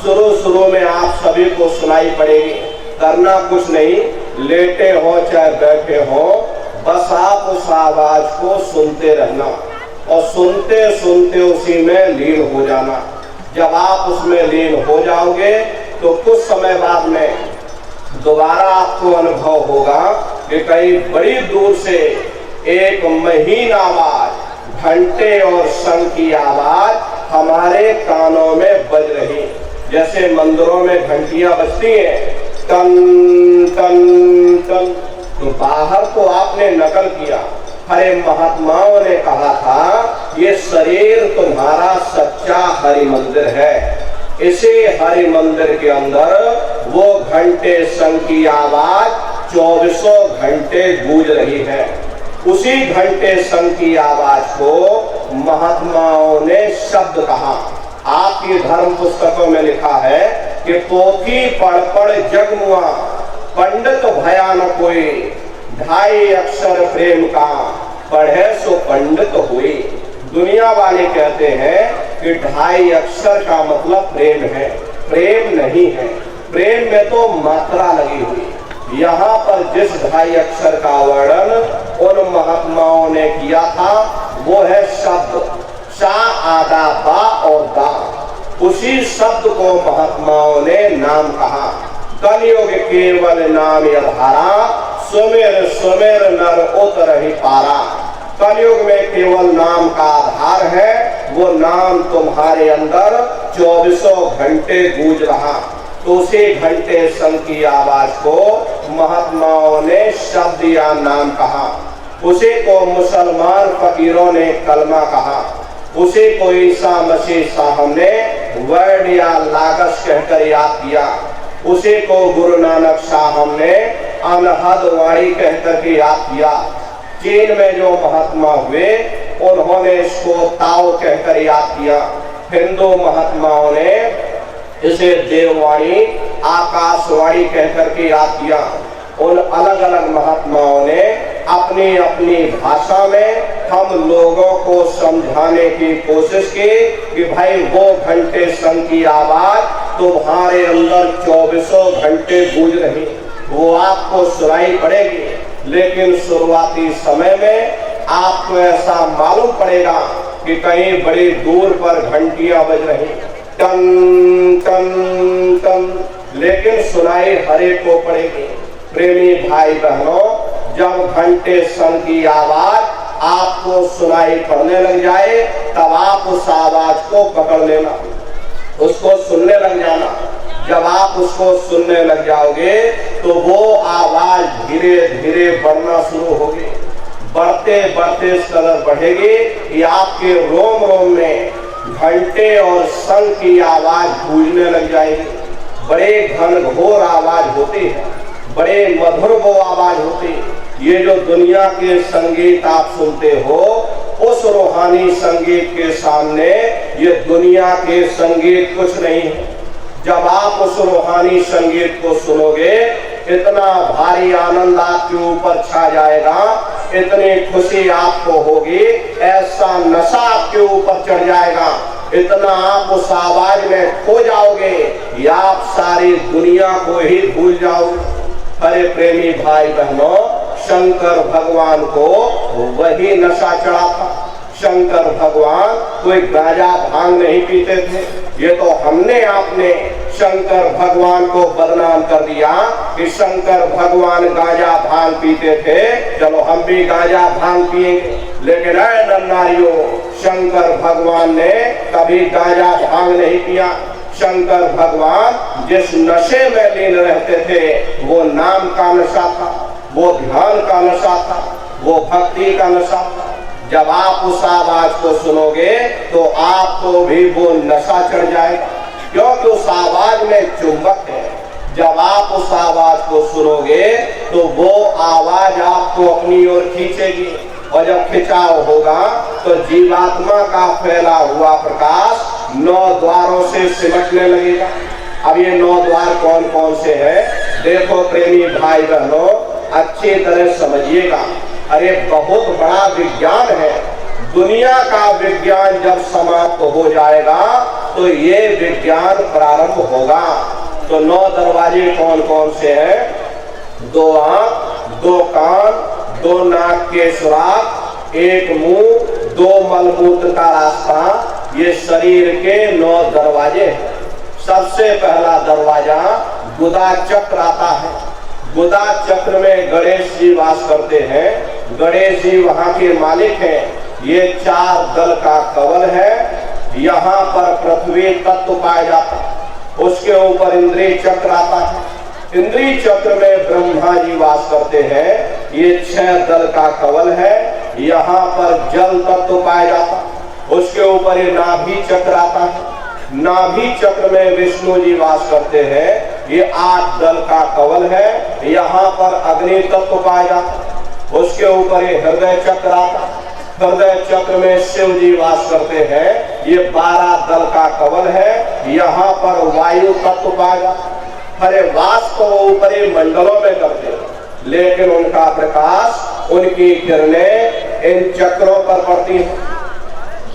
शुरू में आप सभी को सुनाई पड़ेगी। करना कुछ नहीं, लेटे हो चाहे बैठे हो, बस आप उस आवाज को सुनते रहना और सुनते सुनते उसी में लीन हो जाना। जब आप उसमें लीन हो जाओगे तो कुछ समय बाद में दोबारा आपको अनुभव होगा कि कहीं बड़ी दूर से एक महीन आवाज, घंटे और शंख की आवाज हमारे कानों में बज रही, जैसे मंदिरों में घंटियां बजती हैं, टन टन टन। तो बाहर तो आपने नकल किया, हरे महात्माओं ने कहा था ये शरीर तुम्हारा सच्चा हरि मंदिर है। इसी हरि मंदिर के अंदर वो घंटे शंख की आवाज 24 घंटे गूंज रही है। उसी घंटे शंख की आवाज को महात्माओं ने शब्द कहा। आपकी धर्म पुस्तकों में लिखा है कि पोथी पढ़ पढ़ जगमुआ, पंडित भयानक कोई, 2.5 अक्षर प्रेम का, पढ़े सो पंडित हुई। दुनिया वाले कहते हैं कि 2.5 अक्षर का मतलब प्रेम है, प्रेम नहीं है। प्रेम में तो मात्रा लगी हुई। यहाँ पर जिस 2.5 अक्षर का वर्णन उन महात्माओं ने किया था वो है शब्द, सा आदा बा और दा। उसी शब्द को महात्माओं ने नाम कहा। कलयुग केवल नाम आधारा, सुमेर सुमेर नर उतरहि पारा। कलयुग में केवल नाम का आधार है, वो नाम तुम्हारे अंदर 24 घंटे गूंज रहा। तो उसी घंटे शंख की आवाज को महात्माओं ने शब्द या नाम कहा। उसी को मुसलमान फकीरों ने कलमा कहा। उसी को ईसा मसीह साहब ने वर्ड या लागस कहकर याद किया। उसी को गुरु नानक साहब ने अनहद वाणी कहकर के याद किया। चीन में जो महात्मा हुए उन्होंने इसको ताओ कहकर याद किया। हिंदू महात्माओं ने इसे देववाणी, आकाशवाणी कहकर के याद किया। उन अलग अलग महात्माओं ने अपनी अपनी भाषा में हम लोगों को समझाने की कोशिश की कि भाई वो घंटे शंख की आवाज तुम्हारे अंदर 24 घंटे गूंज रही, वो आपको सुनाई पड़ेगी। लेकिन शुरुआती समय में आपको ऐसा मालूम पड़ेगा कि कहीं बड़ी दूर पर घंटियां बज रही, टन टन टन, लेकिन सुनाई हर एक को पड़ेगी। प्रेमी भाई बहनों, जब घंटे शंख की आवाज आपको सुनाई पड़ने लग जाए तब आप उस आवाज को पकड़ लेना, उसको सुनने लग जाना। जब आप उसको सुनने लग जाओगे तो वो आवाज धीरे धीरे बढ़ना शुरू होगी। बढ़ते बढ़ते इस कदर बढ़ेगी कि आपके रोम रोम में घंटे और शंख की आवाज गूंजने लग जाएगी। बड़े घनघोर आवाज होती है, बड़े मधुर वो आवाज होती है। ये जो दुनिया के संगीत आप सुनते हो, उस रूहानी संगीत के सामने ये दुनिया के संगीत कुछ नहीं है। जब आप उस रूहानी संगीत को सुनोगे, इतना भारी आनंद आपके ऊपर छा जाएगा, इतनी खुशी आपको होगी, ऐसा नशा आपके ऊपर चढ़ जाएगा, इतना आप उस आवाज में खो जाओगे या आप सारी दुनिया को ही भूल जाओगे। अरे प्रेमी भाई बहनों, शंकर भगवान को वही नशा चढ़ा था। शंकर भगवान कोई गांजा भांग नहीं पीते थे। ये तो हमने आपने शंकर भगवान को बदनाम कर दिया कि शंकर भगवान गांजा भांग पीते थे, चलो हम भी गांजा भांग पिएंगे। लेकिन ऐ नन्नारियों, शंकर भगवान ने कभी गांजा भांग नहीं पिया। शंकर भगवान जिस नशे में लीन रहते थे वो नाम का नशा था, वो ध्यान का नशा था, वो भक्ति का नशा था। जब आप उस आवाज को सुनोगे तो आपको भी वो नशा चढ़ जाएगा, क्योंकि उस आवाज में चुंबक है। जब आप उस आवाज को सुनोगे तो वो आवाज आपको अपनी ओर खींचेगी, और जब खिंचाव होगा तो जीवात्मा का फैला हुआ प्रकाश 9 द्वारों से सिमटने लगेगा। अब ये 9 द्वार कौन कौन से हैं? देखो प्रेमी भाई बहनों, अच्छी तरह समझिएगा। अरे बहुत बड़ा विज्ञान है। दुनिया का विज्ञान जब समाप्त हो जाएगा तो ये विज्ञान प्रारंभ होगा। तो 9 दरवाजे कौन कौन से हैं? 2 आंख, 2 कान, 2 नाक के सुराख, 1 मुंह, 2 मलमूत्र का रास्ता, ये शरीर के 9 दरवाजे हैं। सबसे पहला दरवाजा गुदा चक्र आता है। गुदा चक्र में गणेश जी वास करते हैं। गणेश जी वहां के मालिक हैं। ये 4 दल का कवल है। यहाँ पर पृथ्वी तत्व पाया जाता है। उसके ऊपर इंद्रिय चक्र आता है। इंद्रिय चक्र में ब्रह्मा जी वास करते हैं। ये 6 दल का कवल है। यहाँ पर जल तत्व पाया जाता है। उसके ऊपर ये नाभि चक्र आता है। नाभि चक्र में विष्णु जी वास करते हैं। ये 8 दल का कवल है। यहाँ पर अग्नि तत्व पाया जाता है। उसके ऊपर ये हृदय चक्र आता है। हृदय चक्र में शिव जी वास करते हैं। ये 12 दल का कवल है। यहाँ पर वायु तत्व पाया जाता है। अरे वास तो ऊपर मंडलों में करते हैं, लेकिन उनका प्रकाश, उनकी किरणें इन चक्रों पर पड़ती है।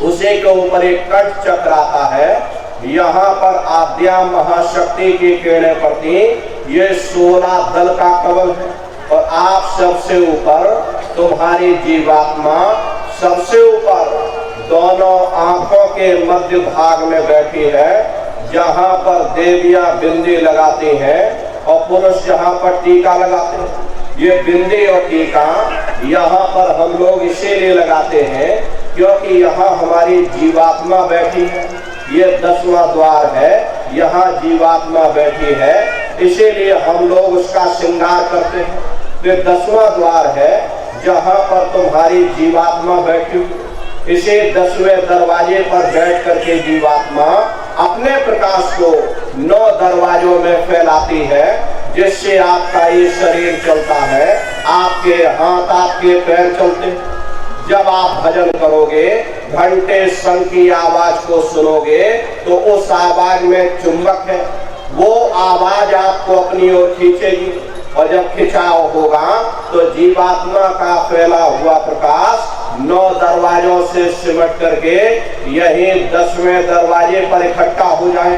उसी के ऊपर एक कंठ चक्र आता है। यहाँ पर आद्या महाशक्ति की किरणें पड़ती। ये 16 दल का कवल है। और आप सबसे ऊपर तुम्हारी जीवात्मा सबसे ऊपर दोनों आंखों के मध्य भाग में बैठी है, जहाँ पर देवियां बिंदी लगाती हैं और पुरुष जहाँ पर टीका लगाते हैं। ये बिंदी और टीका यहाँ पर हम लोग इसीलिए लगाते हैं क्योंकि यहाँ हमारी जीवात्मा बैठी है। ये 10वां द्वार है, यहाँ जीवात्मा बैठी है, इसीलिए हम लोग उसका श्रृंगार करते हैं। ये 10वां द्वार है जहाँ पर तुम्हारी जीवात्मा बैठी। इसे 10वें दरवाजे पर बैठ करके जीवात्मा अपने प्रकाश को 9 दरवाजों में फैलाती है, जिससे आपका ये शरीर चलता है, आपके हाथ आपके पैर चलते हैं। जब आप भजन करोगे, घंटे शंख की आवाज को सुनोगे, तो उस आवाज में चुंबक है, वो आवाज आपको अपनी ओर खींचेगी। और जब खिंचाव होगा तो जीवात्मा का फैला हुआ प्रकाश 9 दरवाजों से सिमट करके यही 10वें दरवाजे पर इकट्ठा हो जाए।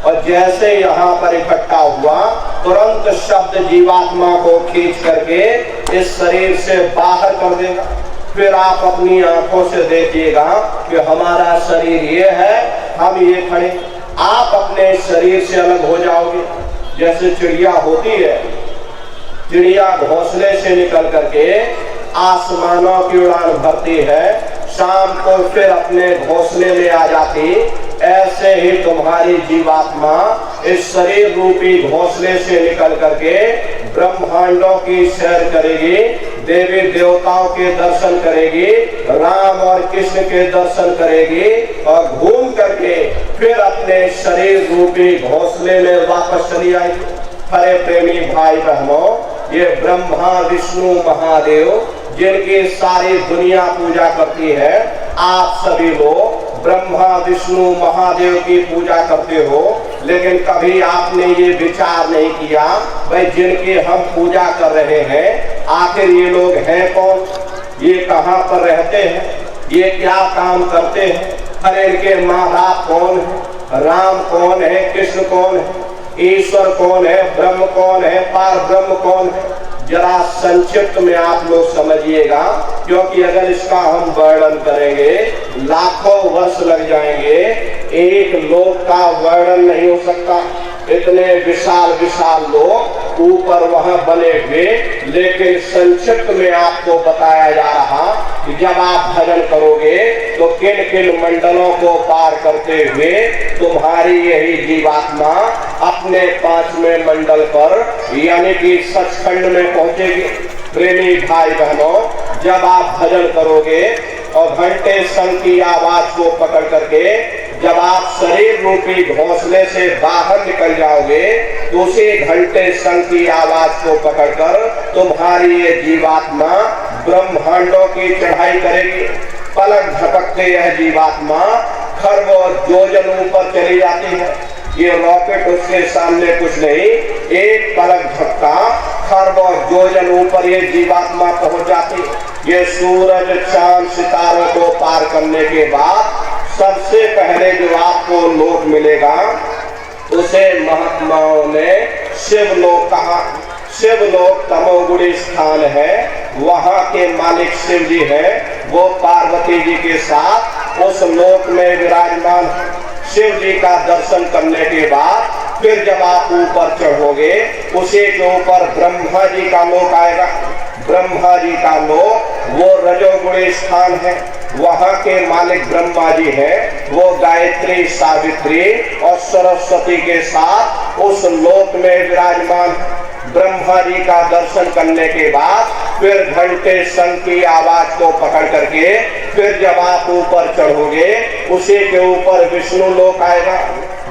और जैसे यहाँ पर इकट्ठा हुआ, तुरंत शब्द जीवात्मा को खींच करके इस शरीर से बाहर कर देगा। फिर आप अपनी आंखों से देखिएगा कि हमारा शरीर ये है, हम ये खड़े। आप अपने शरीर से अलग हो जाओगे। जैसे चिड़िया होती है, चिड़िया घोंसले से निकल करके आसमानों की उड़ान भरती है, शाम को फिर अपने घोंसले में आ जाती। ऐसे ही तुम्हारी जीवात्मा इस शरीर रूपी घोंसले से निकल करके ब्रह्मांडों की सैर करेगी, देवी देवताओं के दर्शन करेगी, राम और कृष्ण के दर्शन करेगी और घूम करके फिर अपने शरीर रूपी घोंसले में वापस चली आएगी। हरे प्रेमी भाई बहनों, ये ब्रह्मा विष्णु महादेव जिनकी सारी दुनिया पूजा करती है, आप सभी लोग ब्रह्मा विष्णु महादेव की पूजा करते हो, लेकिन कभी आपने ये विचार नहीं किया भाई जिनकी हम पूजा कर रहे हैं, आखिर ये लोग हैं कौन, ये कहाँ पर रहते हैं, ये क्या काम करते हैं, अरे इनके माँ बाप कौन है, राम कौन है, कृष्ण कौन है, ईश्वर कौन है, ब्रह्म कौन है, पार ब्रह्म कौन है। जरा संक्षिप्त में आप लोग समझिएगा, क्योंकि अगर इसका हम वर्णन करेंगे लाखों वर्ष लग जाएंगे, एक लोक का वर्णन नहीं हो सकता। इतने विशाल विशाल लोग ऊपर वहां बने हुए, लेकिन संक्षिप्त में आपको बताया जा रहा कि जब आप भजन करोगे तो किन किन मंडलों को पार करते हुए तुम्हारी यही जीवात्मा अपने 5वें मंडल पर यानी कि सचखंड में पहुंचेगी। प्रेमी भाई बहनों, जब आप भजन करोगे और घंटे शंख की आवाज को पकड़ करके जब आप शरीर रूपी घोंसले से बाहर निकल जाओगे, तो उसी घंटे शंख की आवाज को पकड़कर तुम्हारी ये जीवात्मा ब्रह्मांडों की चढ़ाई करेगी। पलक झपकते यह जीवात्मा खरबों योजन ऊपर चली जाती है। ये रॉकेट उसके सामने कुछ नहीं, एक पलक झपका खरबों योजन ऊपर ये जीवात्मा पहुंच जाती। ये सूरज चांद सितारों को पार करने के बाद सबसे पहले जो आपको लोक मिलेगा उसे महात्माओं ने शिवलोक कहा। शिवलोक तमोगुणी स्थान है, वहां के मालिक शिव जी हैं, वो पार्वती जी के साथ उस लोक में विराजमान है। शिव जी का दर्शन करने के बाद फिर जब आप ऊपर चढ़ोगे उसी के ऊपर ब्रह्मा जी का लोक आएगा। ब्रह्मा जी का लोक वो रजोगुणी स्थान है, वहां के मालिक ब्रह्मा जी हैं। वो गायत्री, सावित्री और सरस्वती के साथ उस लोक में विराजमान। ब्रह्मा जी का दर्शन करने के बाद फिर घंटे शंख की आवाज को पकड़ करके फिर जब आप ऊपर चढ़ोगे उसी के ऊपर विष्णु लोक आएगा।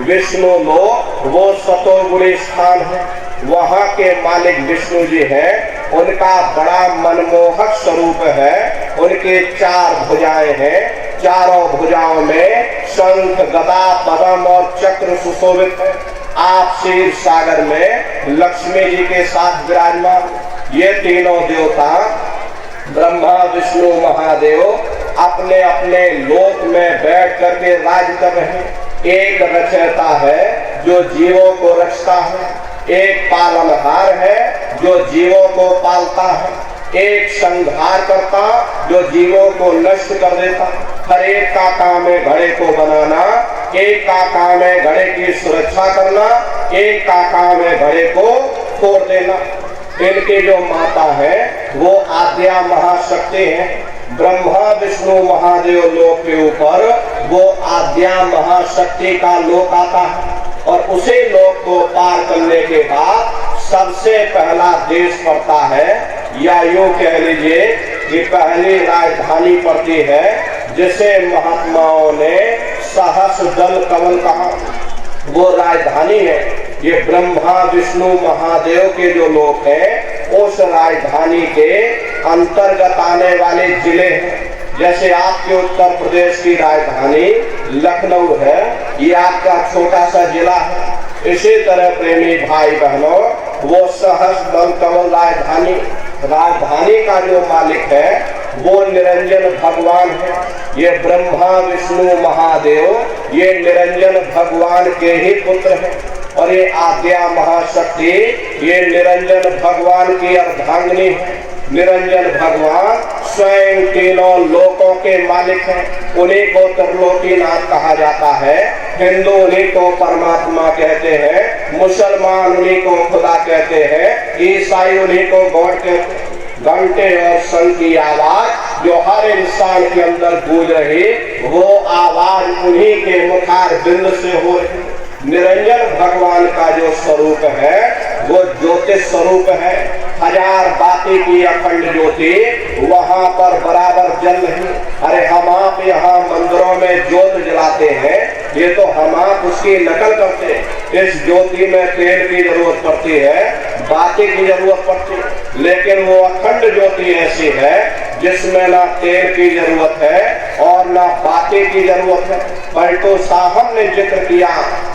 विष्णु लोक वो सतोगुणी स्थान है, वहां के मालिक विष्णु जी हैं। उनका बड़ा मनमोहक स्वरूप है। उनके 4 भुजाएं हैं, चारों भुजाओं में शंख, गदा, पद्म और चक्र सुशोभित है। आप क्षीर सागर में लक्ष्मी जी के साथ विराजमान। ये तीनों देवता ब्रह्मा, विष्णु, महादेव अपने अपने लोक में बैठ करके राज कर रहे हैं। एक रचयिता है जो जीवों को रचता है, एक पालनहार है जो जीवों को पालता है, एक संहार करता जो जीवों को नष्ट कर देता। हर एक का काम है घड़े को बनाना, एक का काम है घड़े की सुरक्षा करना, एक का काम है घड़े को तोड़ देना। इनके जो माता है वो आद्या महाशक्ति है। ब्रह्मा, विष्णु, महादेव लोक के ऊपर वो आद्या महाशक्ति का लोक आता है। और उसी लोक को पार करने के बाद सबसे पहला देश पड़ता है, या यूं कह लीजिए कि पहली राजधानी पड़ती है जिसे महात्माओं ने सहस्र दल कमल कहा। वो राजधानी है। ये ब्रह्मा, विष्णु, महादेव के जो लोक हैं उस राजधानी के अंतर्गत आने वाले जिले हैं। जैसे आपके उत्तर प्रदेश की राजधानी लखनऊ है, ये आपका छोटा सा जिला है। इसी तरह प्रेमी भाई बहनों, वो सहस्र दल कमल राजधानी का जो मालिक है वो निरंजन भगवान है। ये ब्रह्मा, विष्णु, महादेव ये निरंजन भगवान के ही पुत्र हैं। और ये आद्या महाशक्ति ये निरंजन भगवान की अर्धांगिनी है। निरंजन भगवान स्वयं तीनों लोकों के मालिक हैं। उन्हीं को त्रिलोकीनाथ कहा जाता है। हिंदू उन्हीं को परमात्मा कहते हैं, मुसलमान उन्हीं को खुदा कहते हैं, ईसाई उन्हीं को गॉड कहते हैं। घंटे और शंख की आवाज जो हर इंसान के अंदर गूंज रही, वो आवाज उन्हीं के मुखार बिंद से हो रही। निरंजन भगवान का जो स्वरूप है वो ज्योतिष स्वरूप है। हजार बाती की अखंड ज्योति वहां पर बराबर जल रही। अरे हम आप यहाँ मंदिरों में ज्योत जलाते हैं, ये तो हम आप उसकी नकल करते हैं। इस ज्योति में तेल की जरूरत पड़ती है, बाती की जरूरत पड़ती है, लेकिन वो अखंड ज्योति ऐसी है जिसमें ना तेल की जरूरत है और ना बाती की जरूरत है। पलटू साहब ने जिक्र किया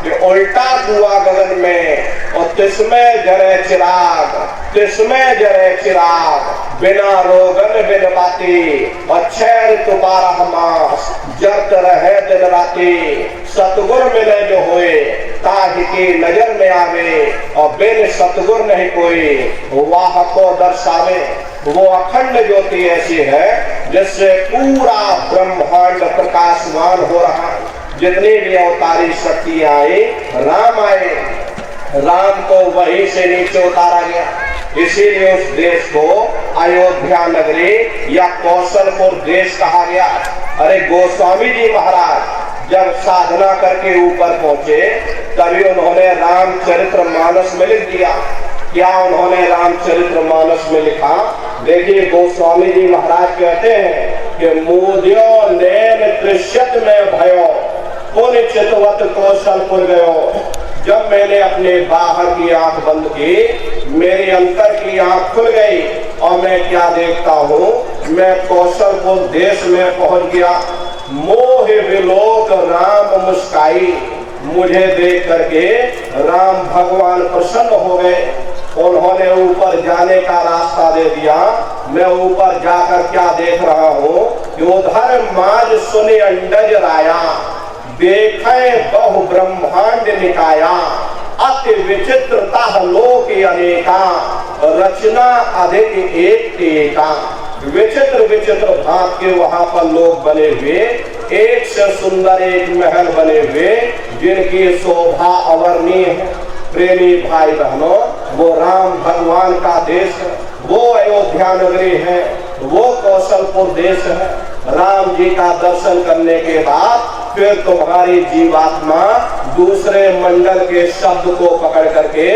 कि उल्टा कुआ गगन में और तिसमें जरे चिराग, तिसमें जरे चिराग, बिना रोगन बिन बाती और 6 ऋतु 12 मास जरत रहे दिन राती। सतगुर मिले जो होए ताहि की नजर में आवे और बिन सतगुर नहीं कोई वाह को दर्शावे। वो अखंड ज्योति ऐसी है जिससे पूरा ब्रह्मांड प्रकाशमान हो रहा है। जितनी भी अवतारी शक्तियां आई, राम आए, राम को वहीं से नीचे उतारा गया। इसीलिए उस देश को अयोध्या नगरी या कौशलपुर देश कहा गया। अरे गोस्वामी जी महाराज जब साधना करके ऊपर पहुंचे तभी उन्होंने रामचरितमानस में लिख दिया। क्या उन्होंने रामचरितमानस में लिखा? देखिए गोस्वामी जी महाराज कहते हैं कि मोदियो नैन त्रिशत में भयो पुण्य चितवत कौशलपुर गयो। जब मैंने अपने बाहर की आंख बंद की, मेरी अंतर की आंख खुल गई और मैं क्या देखता हूँ, मैं कौशलपुर देश में पहुंच गया। मोह विलोक राम मुस्काई, मुझे देख करके राम भगवान प्रसन्न हो गए। उन्होंने ऊपर जाने का रास्ता दे दिया। मैं ऊपर जाकर क्या देख रहा हूँ कि उधर माज सुने अंडज राया, देखे बहु ब्रह्मांड निकाया, अति विचित्रता लोक अनेका, रचना अधिक एक टेका। विचित्र विचित्र भांत के वहां पर लोग बने हुए एक से सुंदर एक महल बने हुए जिनकी शोभा अवर्णीय है। प्रेमी भाई बहनों, वो राम भगवान का देश है, वो अयोध्या नगरी है, वो कौशलपुर देश है। राम जी का दर्शन करने के बाद फिर तुम्हारी जीवात्मा दूसरे मंडल के शब्द को पकड़ करके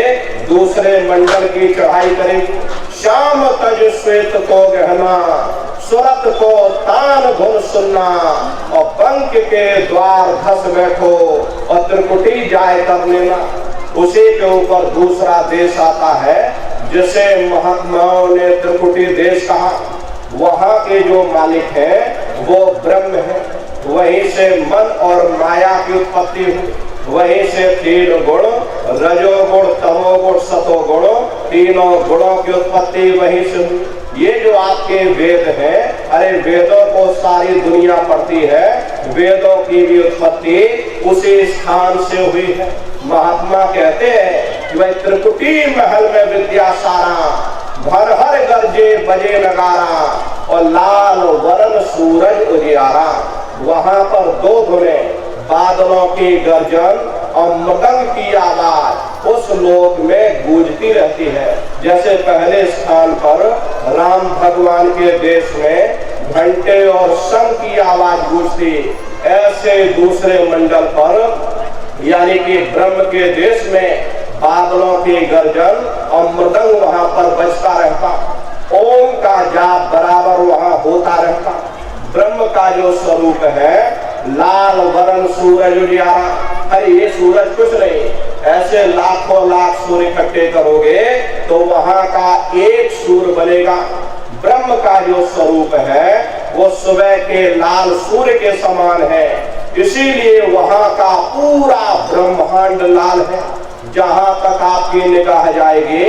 दूसरे मंडल की चढ़ाई करेगी। श्याम तज श्वेत को गहना, सुरत को तान धुन सुनना, और पंख के द्वार धस बैठो और त्रिकुटी जाए कर लेना। उसी के ऊपर दूसरा देश आता है जिसे महात्माओं ने त्रिकुटी देश कहा। वहां के जो मालिक हैं वो ब्रह्म है। वहीं से मन और माया की उत्पत्ति हुई। वहीं से तीन गुण, रजोगुण, तमोगुण, सतोगुण, तीनों गुणों की उत्पत्ति वहीं से हुई। ये जो आपके वेद हैं, अरे वेदों को सारी दुनिया पढ़ती है, वेदों की भी उत्पत्ति उसी स्थान से हुई है। महात्मा कहते हैं कि वह त्रिकुटी महल में विद्या सारा, भर हर गरजे बजे नगारा, और लाल वरण सूरज उजियारा। वहां पर दो धुनें, बादलों की गर्जन और मृदंग की आवाज उस लोक में गूंजती रहती है। जैसे पहले स्थान पर राम भगवान के देश में घंटे और शंख की आवाज गूंजती, ऐसे दूसरे मंडल पर यानी कि ब्रह्म के देश में बादलों की गर्जन और मृदंग वहां पर बजता रहता। ओम का जाप बराबर वहां होता रहता। ब्रह्म का जो स्वरूप है लाल वरण सूरज उजियारा। अरे ये सूरज कुछ नहीं, ऐसे लाखों लाख सूर्य इकट्ठे करोगे तो वहां का एक सूर्य बनेगा। ब्रह्म का जो स्वरूप है वो सुबह के लाल सूर्य के समान है। इसीलिए वहां का पूरा ब्रह्मांड लाल है। जहां तक आपकी निगाह जाएगी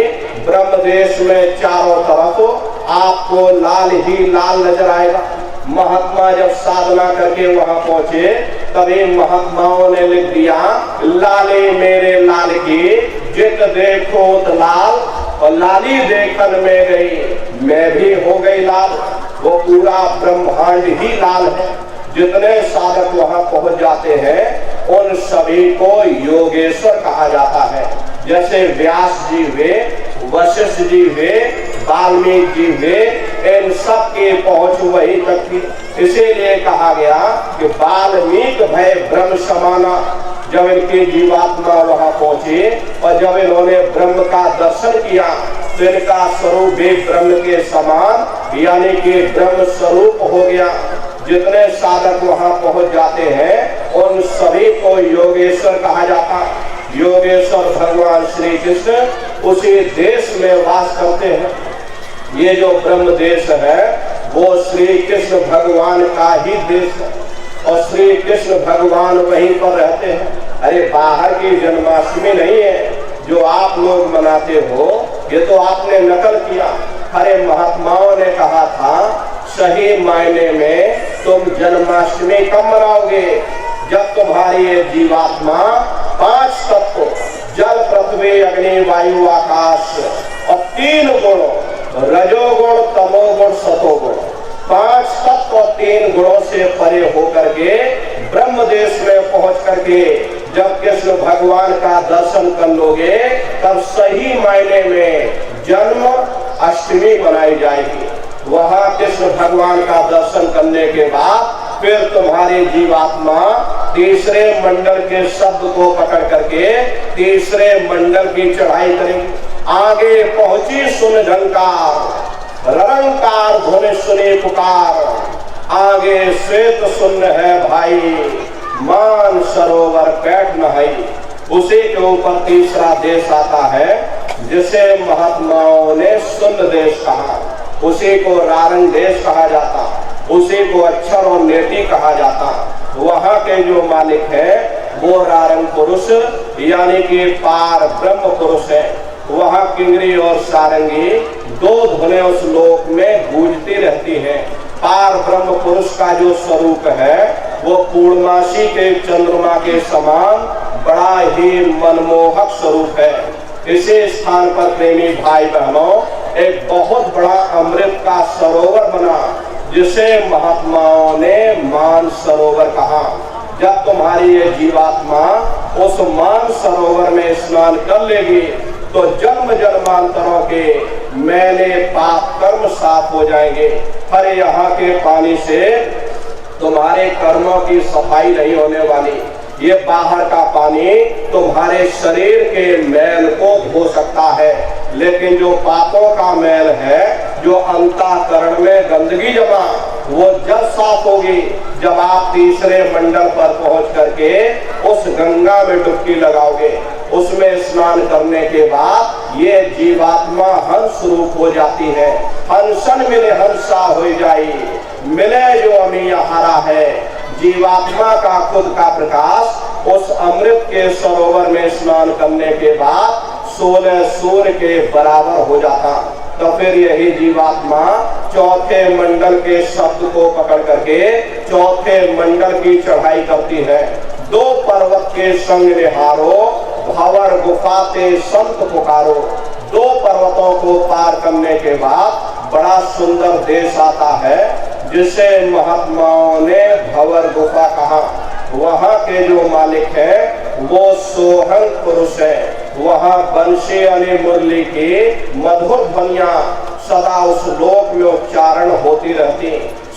ब्रह्म देश में चारों तरफ आपको लाल ही लाल नजर आएगा। महात्मा जब साधना करके वहां पहुंचे तभी महात्माओं ने लिख दिया, लाले मेरे लाल की जित देखो तो लाल, और लाली देखन में गई मैं भी हो गई लाल। वो पूरा ब्रह्मांड ही लाल है। जितने साधक वहां पहुंच जाते हैं उन सभी को योगेश्वर कहा जाता है। जैसे व्यास जी हुए, वशिष्ठ जी हुए, वाल्मीकि जी हुए, इन सब की पहुंच वही तक थी। इसीलिए कहा गया कि वाल्मीकि भय ब्रह्म समाना। जब इनकी जीवात्मा वहां पहुंची और जब इन्होंने ब्रह्म का दर्शन किया तो इनका स्वरूप भी ब्रह्म के समान यानी कि ब्रह्म स्वरूप हो गया। जितने साधक वहां पहुंच जाते हैं उन सभी को योगेश्वर कहा जाता। योगेश्वर भगवान श्री कृष्ण उसी देश में वास करते हैं। ये जो ब्रह्म देश है वो श्री कृष्ण भगवान का ही देश है और श्री कृष्ण भगवान वहीं पर रहते हैं। अरे बाहर की जन्माष्टमी नहीं है जो आप लोग मनाते हो, ये तो आपने नकल किया। अरे महात्माओं ने कहा था सही मायने में तुम जन्माष्टमी कब मनाओगे? जब तुम्हारी ये जीवात्मा 5 तत्व जल, पृथ्वी, अग्नि, वायु, आकाश और 3 गुणों रजोगुण, तमोगुण, सतोगुण 5 तत्व और 3 गुणों से परे होकर के ब्रह्म देश में पहुंच करके जब कृष्ण भगवान का दर्शन कर लोगे तब सही मायने में जन्म अष्टमी मनाई जाएगी। वहां कृष्ण भगवान का दर्शन करने के बाद फिर तुम्हारी जीवात्मा तीसरे मंडल के शब्द को पकड़ करके तीसरे मंडल की चढ़ाई करेगी। आगे पहुंची सुन झंकार, रंकार धुन सुने पुकार, आगे श्वेत सुन्न है भाई, मान सरोवर बैठ नहाई। उसी के ऊपर तीसरा देश आता है जिसे महात्माओं ने सुन्न देश कहा। उसी को रारंग देश कहा जाता, उसी को अक्षर और नेति कहा जाता। वहां के जो मालिक है वो रारंग पुरुष यानी कि पार ब्रह्म पुरुष है। वहां किंगरी और सारंगी 2 धुनें उस लोक में गूंजती रहती हैं। पार ब्रह्म पुरुष का जो स्वरूप है वो पूर्णमासी के चंद्रमा के समान बड़ा ही मनमोहक स्वरूप है। इसी स्थान पर प्रेमी भाई बहनों एक बहुत बड़ा अमृत का सरोवर बना जिसे महात्माओं ने मान सरोवर कहा। जब तुम्हारी ये जीवात्मा उस मान सरोवर में स्नान कर लेगी तो जन्म जन्मांतरों के मैले पाप कर्म साफ हो जाएंगे। अरे यहाँ के पानी से तुम्हारे कर्मों की सफाई नहीं होने वाली। ये बाहर का पानी तुम्हारे शरीर के मैल को धो सकता है, लेकिन जो पापों का मैल है, जो अंतःकरण में गंदगी जमा, वो जब साफ होगी जब आप तीसरे मंडल पर पहुंच करके उस गंगा में डुबकी लगाओगे। उसमें स्नान करने के बाद ये जीवात्मा हंस रूप हो जाती है। हंसन मिले हंसा हो जाई, मिले जो अमी हारा है। जीवात्मा का खुद का प्रकाश उस अमृत के सरोवर में स्नान करने के बाद 16 सूर्य के बराबर हो जाता। तो फिर यही जीवात्मा चौथे मंडल के शब्द को पकड़ करके चौथे मंडल की चढ़ाई करती है। 2 पर्वत के संग निहारो, भंवर गुफा ते संत पुकारो। 2 पर्वतों को पार करने के बाद बड़ा सुंदर देश आता है, जिसे महात्माओं ने भंवर गुफा कहा। वहाँ के जो मालिक है वो सोहंग पुरुष है। वहाँ बंशी यानी मुरली की मधुर ध्वनियां सदा उस लोक में उच्चारण होती रहती।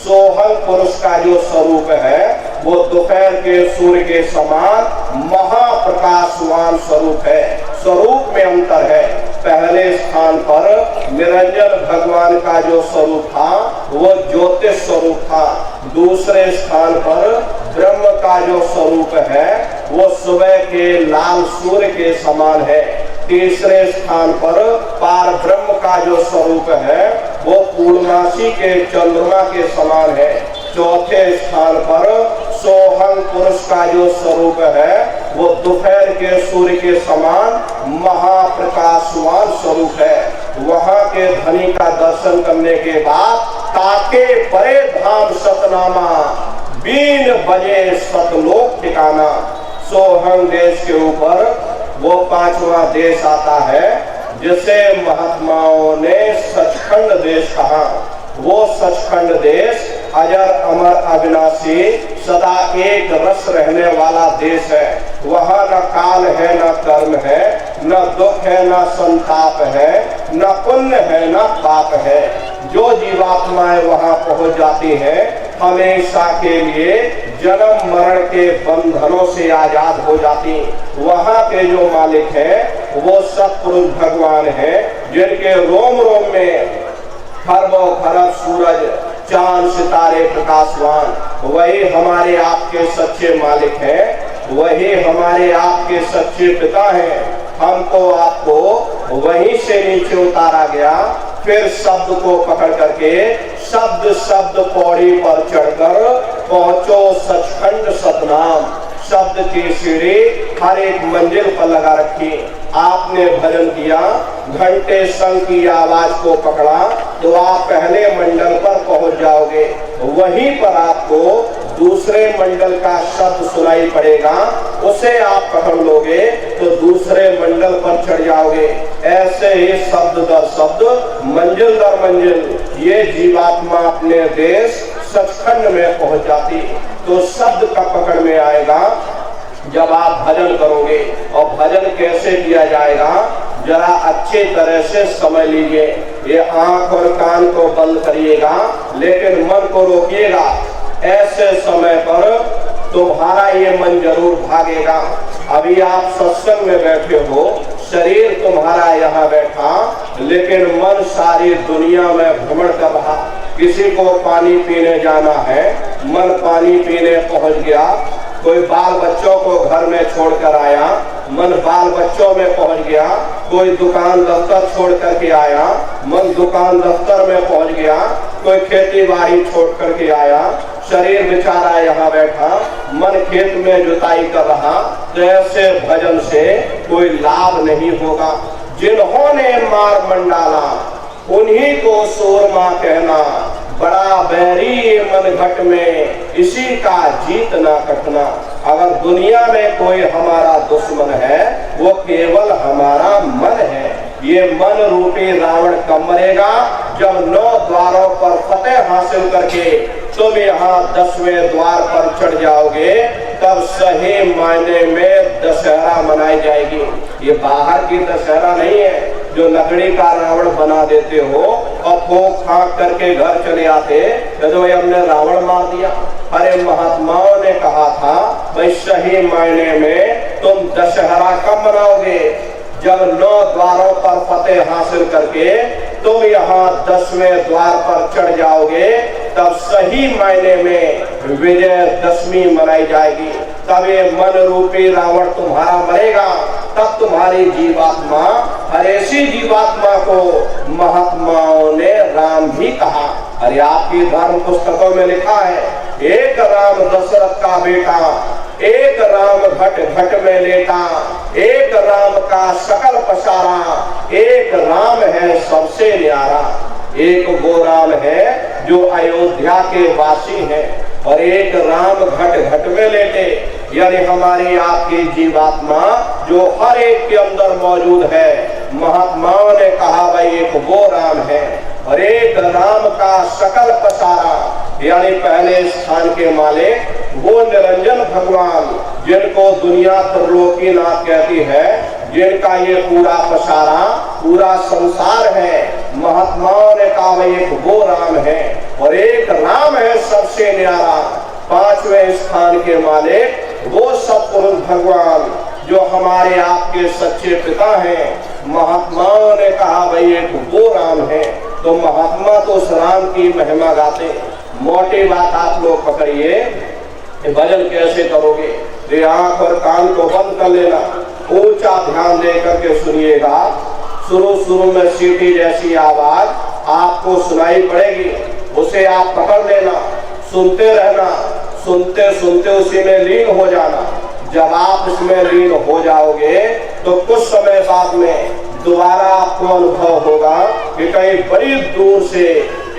सोहंग पुरुष का जो स्वरूप है वो दोपहर के सूर्य के समान महाप्रकाशवान स्वरूप है। स्वरूप में अंतर है। पहले स्थान पर निरंजन भगवान का जो स्वरूप था वो ज्योतिष स्वरूप था। दूसरे स्थान पर ब्रह्म का जो स्वरूप है वो सुबह के लाल सूर्य के समान है। तीसरे स्थान पर पार ब्रह्म का जो स्वरूप है वो पूर्णमासी के चंद्रमा के समान है। चौथे स्थान पर सोहंग पुरुष का जो स्वरूप है वो दोपहर के सूर्य के समान महाप्रकाशवान स्वरूप है। वहाँ के धनी का दर्शन करने के बाद ताके परे धाम सतनामा, बीन बजे सतलोक ठिकाना। सोहंग देश के ऊपर वो 5वां देश आता है जिसे महात्माओं ने सचखंड देश कहा। वो सचखंड देश अजर अमर अविनाशी सदा एक रस रहने वाला देश है। वहाँ न काल है, न कर्म है, न दुख है, न संताप है, न पुण्य है, न पाप है। जो जीवात्माएं वहाँ पहुँच जाती हैं हमेशा के लिए जन्म मरण के बंधनों से आजाद हो जाती। वहाँ के जो मालिक हैं वो सतपुरुष भगवान हैं, जिनके रोम रोम में खरबों खरब सूरज चांद सितारे प्रकाशवान। वही हमारे आपके सच्चे मालिक हैं, वही हमारे आपके सच्चे पिता हैं। हमको आपको वहीं से नीचे उतारा गया, फिर शब्द को पकड़ करके शब्द शब्द पौड़ी पर चढ़कर पहुंचो सचखंड सतनाम। शब्द की सीढ़ी हर एक मंजिल पर लगा रखी। आपने भजन किया, घंटे संग की आवाज को पकड़ा तो आप पहले मंडल पर पहुंच जाओगे। वहीं पर आपको दूसरे मंडल का शब्द सुनाई पड़ेगा, उसे आप पकड़ लोगे तो दूसरे मंडल पर चढ़ जाओगे। ऐसे ही शब्द दर शब्द, मंजिल दर मंजिल ये जीवात्मा अपने देश सचखंड में पहुंच जाती। तो शब्द का पकड़ में आएगा जब आप भजन करोगे। और भजन कैसे किया जाएगा जरा अच्छे तरह से समझ लीजिए। ये आंख और कान को बंद करिएगा लेकिन मन को रोकिएगा। ऐसे समय पर तुम्हारा ये मन जरूर भागेगा। अभी आप सत्संग में बैठे हो, शरीर तुम्हारा यहाँ बैठा, लेकिन मन सारी दुनिया में भ्रमण कर रहा। किसी को पानी पीने जाना है, मन पानी पीने पहुंच गया। कोई बाल बच्चों को घर में छोड़कर आया, मन बाल बच्चों में पहुंच गया। कोई दुकान दफ्तर छोड़ करके आया, मन दुकान दफ्तर में पहुंच गया। कोई खेती बाड़ी छोड़ करके आया, शरीर बेचारा यहाँ बैठा, मन खेत में जुताई कर रहा। तो ऐसे भजन से कोई लाभ नहीं होगा। जिन्होंने मार मंडाला उन्हीं को सूरमा कहना, बड़ा बैरी ये मन घट में इसी का जीत ना कटना। अगर दुनिया में कोई हमारा दुश्मन है वो केवल हमारा मन है। ये मन रूपी रावण कब मरेगा जब 9 द्वारों पर फतेह हासिल करके तुम यहाँ 10वें द्वार पर चढ़ जाओगे, तब सही मायने में दशहरा मनाई जाएगी। ये बाहर की दशहरा नहीं है जो लकड़ी का रावण बना देते हो और फूंक फांक करके घर चले आते तो हमने रावण मार दिया। अरे महात्माओं ने कहा था भाई सही मायने में तुम दशहरा कब मनाओगे? जब 9 द्वारों पर फतेह हासिल करके तुम यहाँ 10वें द्वार पर चढ़ जाओगे, तब सही मायने में विजयदशमी मनाई जाएगी। तब ये मन रूपी रावण तुम्हारा मरेगा, तब तुम्हारी जीवात्मा, हर ऐसी जीवात्मा को महात्माओं ने राम भी कहा। अरे आपकी धर्म पुस्तकों में लिखा है, एक राम दशरथ का बेटा, एक राम घट घट में लेटा, एक राम का सकल पसारा, एक राम है सबसे न्यारा। एक वो राम है जो अयोध्या के वासी है, और एक राम घट घट में लेटे, यानी हमारी आपकी जीवात्मा जो हर एक के अंदर मौजूद है। महात्माओं ने कहा भाई एक वो राम है, और एक राम का सकल पसारा, यानी पहले स्थान के मालिक वो निरंजन भगवान, जिनको दुनिया त्रिलोकीनाथ कहती है, जिनका ये पूरा पसारा पूरा संसार है। महात्माओं ने कहा भाई एक वो राम है, और एक राम है सबसे न्यारा। 5वें स्थान के मालिक वो सतपुरुष भगवान जो हमारे आपके सच्चे पिता हैं। महात्माओं ने कहा भाई एक वो राम है। तो महात्मा तो उस राम की महिमा गाते। मोटी बात आप लोग पकड़िए, भजन कैसे करोगे? ये आंख और कान को बंद कर लेना, ऊंचा ध्यान दे करके सुनिएगा। शुरू में सीटी जैसी आवाज आपको सुनाई पड़ेगी, उसे आप पकड़ लेना, सुनते रहना, सुनते सुनते उसी में लीन हो जाना। जब आप इसमें लीन हो जाओगे तो कुछ समय बाद में दोबारा आपको अनुभव होगा कि कहीं बड़ी दूर से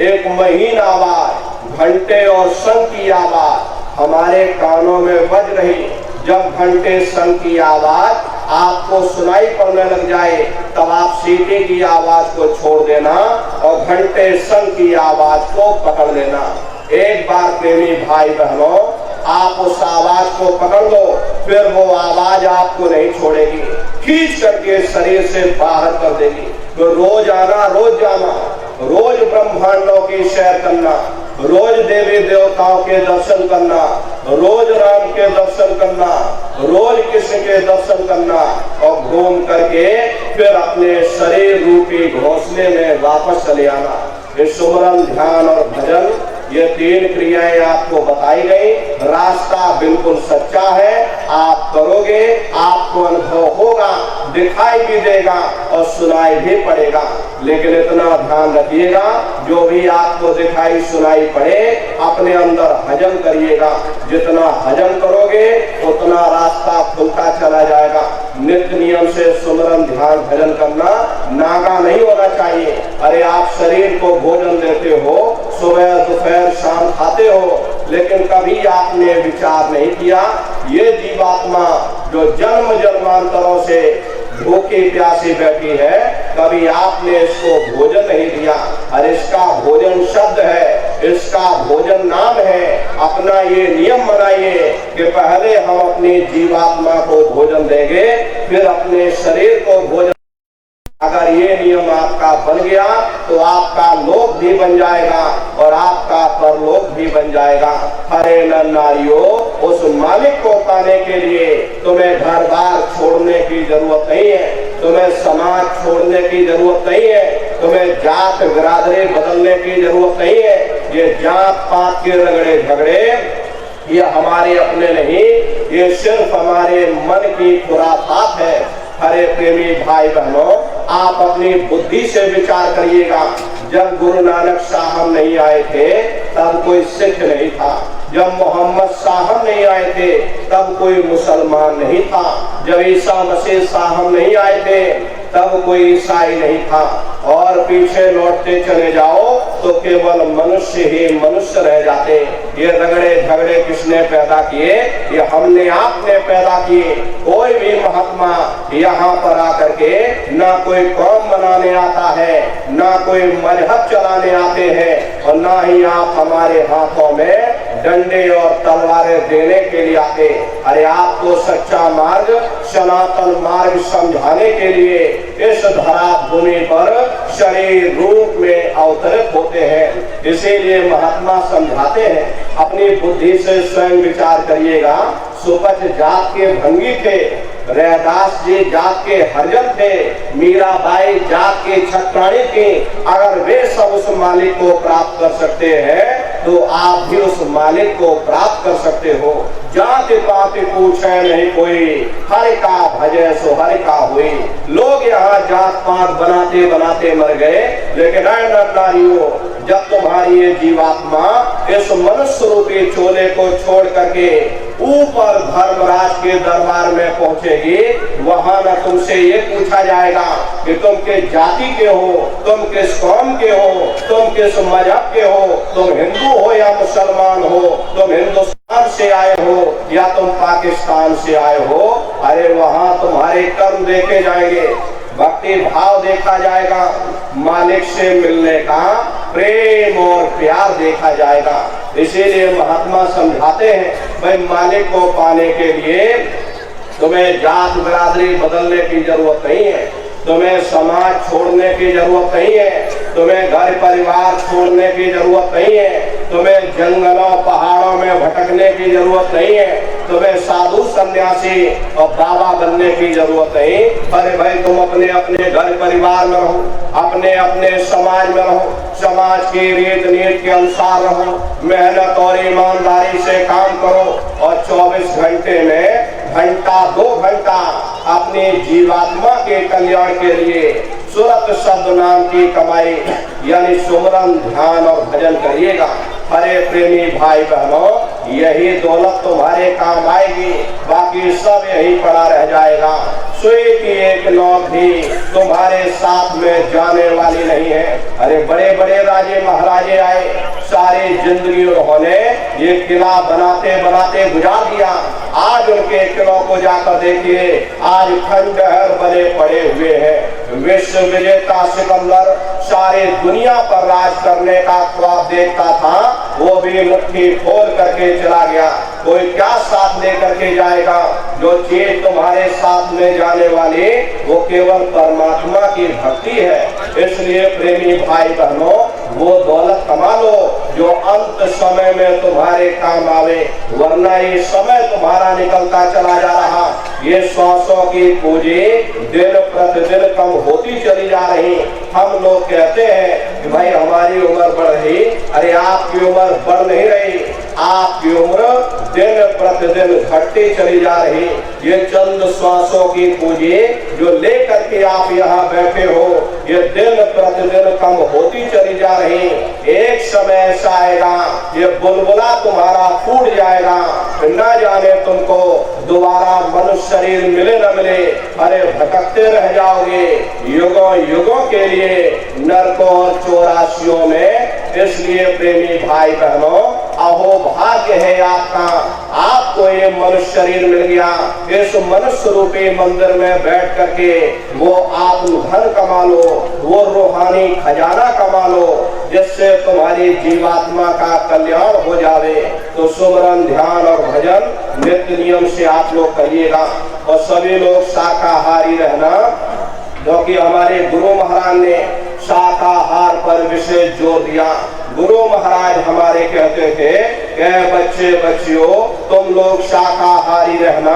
एक महीन आवाज, घंटे और शंख की आवाज हमारे कानों में बज रही। जब घंटे शंख की आवाज आपको सुनाई पड़ने लग जाए, तब आप सीटी की आवाज को छोड़ देना और घंटे शंख की आवाज को पकड़ लेना। एक बार प्रेमी भाई बहनों, आप उस आवाज को पकड़ लो, फिर वो आवाज आपको नहीं छोड़ेगी, खींच करके शरीर से बाहर कर देगी। तो रोज आना, रोज जाना, रोज ब्रह्मांडों की सैर करना, रोज देवी देवताओं के दर्शन करना, रोज राम के दर्शन करना, रोज कृष्ण के दर्शन करना, और घूम करके फिर अपने शरीर रूपी घोंसले में वापस चले आना। ये सुमरन, ध्यान और भजन, ये 3 क्रियाएं आपको बताई गई। रास्ता बिल्कुल सच्चा है, आप करोगे, आपको अनुभव होगा, दिखाई भी देगा और सुनाई भी पड़ेगा। लेकिन इतना ध्यान रखिएगा, जो भी आपको दिखाई सुनाई पड़े अपने अंदर हजम करिएगा। जितना हजम करोगे उतना रास्ता खुलता चला जाएगा। नित्य नियम से सुमरन, ध्यान, भजन करना नागा नहीं होना चाहिए। अरे आप शरीर को भोजन देते हो, सुबह दोपहर शाम खाते हो, लेकिन कभी आपने विचार नहीं किया ये जीवात्मा जो जन्म जन्मांतरों से भूखी प्यासी बैठी है, कभी आपने इसको भोजन नहीं दिया। और इसका भोजन शब्द है, इसका भोजन नाम है। अपना ये नियम बनाइए कि पहले हम अपनी जीवात्मा को भोजन देंगे, फिर अपने शरीर को भोजन। अगर ये नियम आपका बन गया तो आपका लोक भी बन जाएगा और आपका परलोक भी बन जाएगा। हरे नर नारियों, उस मालिक को पाने के लिए तुम्हें घर बार छोड़ने की जरूरत नहीं है, तुम्हें समाज छोड़ने की जरूरत नहीं है, तुम्हें जात बिरादरी बदलने की जरूरत नहीं है। ये जात पात के रगड़े झगड़े ये हमारे अपने नहीं, ये सिर्फ हमारे मन की खुराफात है। हरे प्रेमी भाई बहनों, आप अपनी बुद्धि से विचार करिएगा। जब गुरु नानक साहब नहीं आए थे तब कोई सिख नहीं था, जब मोहम्मद साहब नहीं आए थे तब कोई मुसलमान नहीं था, जब ईसा मसीह साहब नहीं आए थे तब कोई ईसाई नहीं था। और पीछे लौटते चले जाओ तो केवल मनुष्य ही मनुष्य रह जाते। ये रगड़े झगड़े किसने पैदा किए? ये हमने आपने पैदा किए। कोई भी महात्मा यहाँ पर आकर के ना कोई कौम बनाने आता है, ना कोई मजहब चलाने आते हैं, और ना ही आप हमारे हाथों में डंडे और तलवारें देने के लिए आते। अरे आपको सच्चा मार्ग, सनातन मार्ग समझाने के लिए इस धरा भूमि पर शरीर रूप में अवतरित होते हैं। इसीलिए महात्मा समझाते हैं, अपनी बुद्धि से स्वयं विचार करिएगा। सुपच जात के भंगी थे, रैदास जी जात के हरिजन थे, मीराबाई जात के छत्राणी थी। अगर वे सब उस मालिक को प्राप्त कर सकते हैं तो आप भी उस मालिक को प्राप्त कर सकते हो। जाति पाति पूछे नहीं कोई, हरि का भजे सो हरि का हुई। लोग यहाँ जात पात बनाते बनाते मर गए, लेकिन नारियों, जब तुम्हारी ये जीवात्मा इस मनुष्य रूपी चोले को छोड़ करके ऊपर धर्मराज के दरबार में पहुंचेगी, वहां न तुमसे ये पूछा जाएगा कि तुम किस जाति के हो, तुम किस कौम के हो, तुम किस मजहब के हो, तुम हिंदू हो या मुसलमान हो, तुम हिंदुस्तान से आए हो या तुम पाकिस्तान से आए हो। अरे वहां तुम्हारे कर्म देखे जाएंगे, भक्ति भाव देखा जाएगा, मालिक से मिलने का प्रेम और प्यार देखा जाएगा। इसीलिए महात्मा समझाते हैं, भाई मालिक को पाने के लिए तुम्हें जात बिरादरी बदलने की जरूरत नहीं है, तुम्हें समाज छोड़ने की जरूरत नहीं है, तुम्हें घर परिवार छोड़ने की जरूरत नहीं है, तुम्हें जंगलों पहाड़ों में भटकने की जरूरत नहीं है, तुम्हें साधु सन्यासी और बाबा बनने की जरूरत नहीं। अरे भाई तुम अपने अपने घर परिवार में रहो, अपने अपने समाज में रहो, समाज की रीत नीति के अनुसार रहो, मेहनत और ईमानदारी से काम करो, और 24 घंटे में घंटा 2 घंटा अपने जीवात्मा के कल्याण के लिए सुरत शब्द नाम की कमाई यानी सुमरन, ध्यान और भजन करिएगा। अरे प्रेमी भाई बहनों, यही दौलत तुम्हारे काम आएगी, बाकी सब यही पड़ा रह जाएगा। सुई की एक नौक भी तुम्हारे साथ में जाने वाली नहीं है। अरे बड़े बड़े राजे महाराजे आए, सारी जिंदगी उन्होंने ये किला बनाते बनाते गुजार दिया। आज उनके किलों को जाकर देखिए, आज खंडहर बने पड़े हुए हैं। विश्व विजेता सिकंदर सारे दुनिया पर राज करने का ख्वाब देखता था, वो भी मुट्ठी खोल करके चला गया। कोई क्या साथ लेकर के जाएगा? जो चीज तुम्हारे साथ में जाने वाली वो केवल परमात्मा की भक्ति है। इसलिए प्रेमी भाई बहनों, वो दौलत कमा लो जो अंत समय में तुम्हारे काम आवे, वरना ये समय तुम्हारा निकलता चला जा रहा। ये 100 की पूंजी दिन प्रतिदिन कम होती चली जा रही। हम लोग कहते हैं कि भाई हमारी उम्र बढ़ रही, अरे आपकी उम्र बढ़ नहीं रही, आपकी उम्र दिन प्रतिदिन घटती चली जा रही। ये चंद श्वासों की पूंजी जो लेकर के आप यहाँ बैठे हो, ये दिन प्रतिदिन कम होती चली जा रही। एक समय ऐसा आएगा, ये बुलबुला तुम्हारा फूट जाएगा, न जाने तुमको दोबारा मनुष्य शरीर मिले न मिले। अरे भटकते रह जाओगे युगों युगों के लिए नरकों और 84 में। इसलिए प्रेमी भाई बहनों, अहो भाग्य है आपका, आपको ये मनुष्य शरीर मिल गया। इस मनुष्य रूपी मंदिर में बैठ करके वो आप धन कमा लो, वो रूहानी खजाना कमा लो, जिससे तुम्हारी जीवात्मा का कल्याण हो जावे। तो सुमरन, ध्यान और भजन नित्य नियम से आप लोग करिएगा। और सभी लोग शाकाहारी रहना, क्योंकि हमारे गुरु महाराज ने शाकाहार पर विशेष जोर दिया। गुरु महाराज हमारे कहते थे कि बच्चे बच्चियों, तुम लोग शाकाहारी रहना,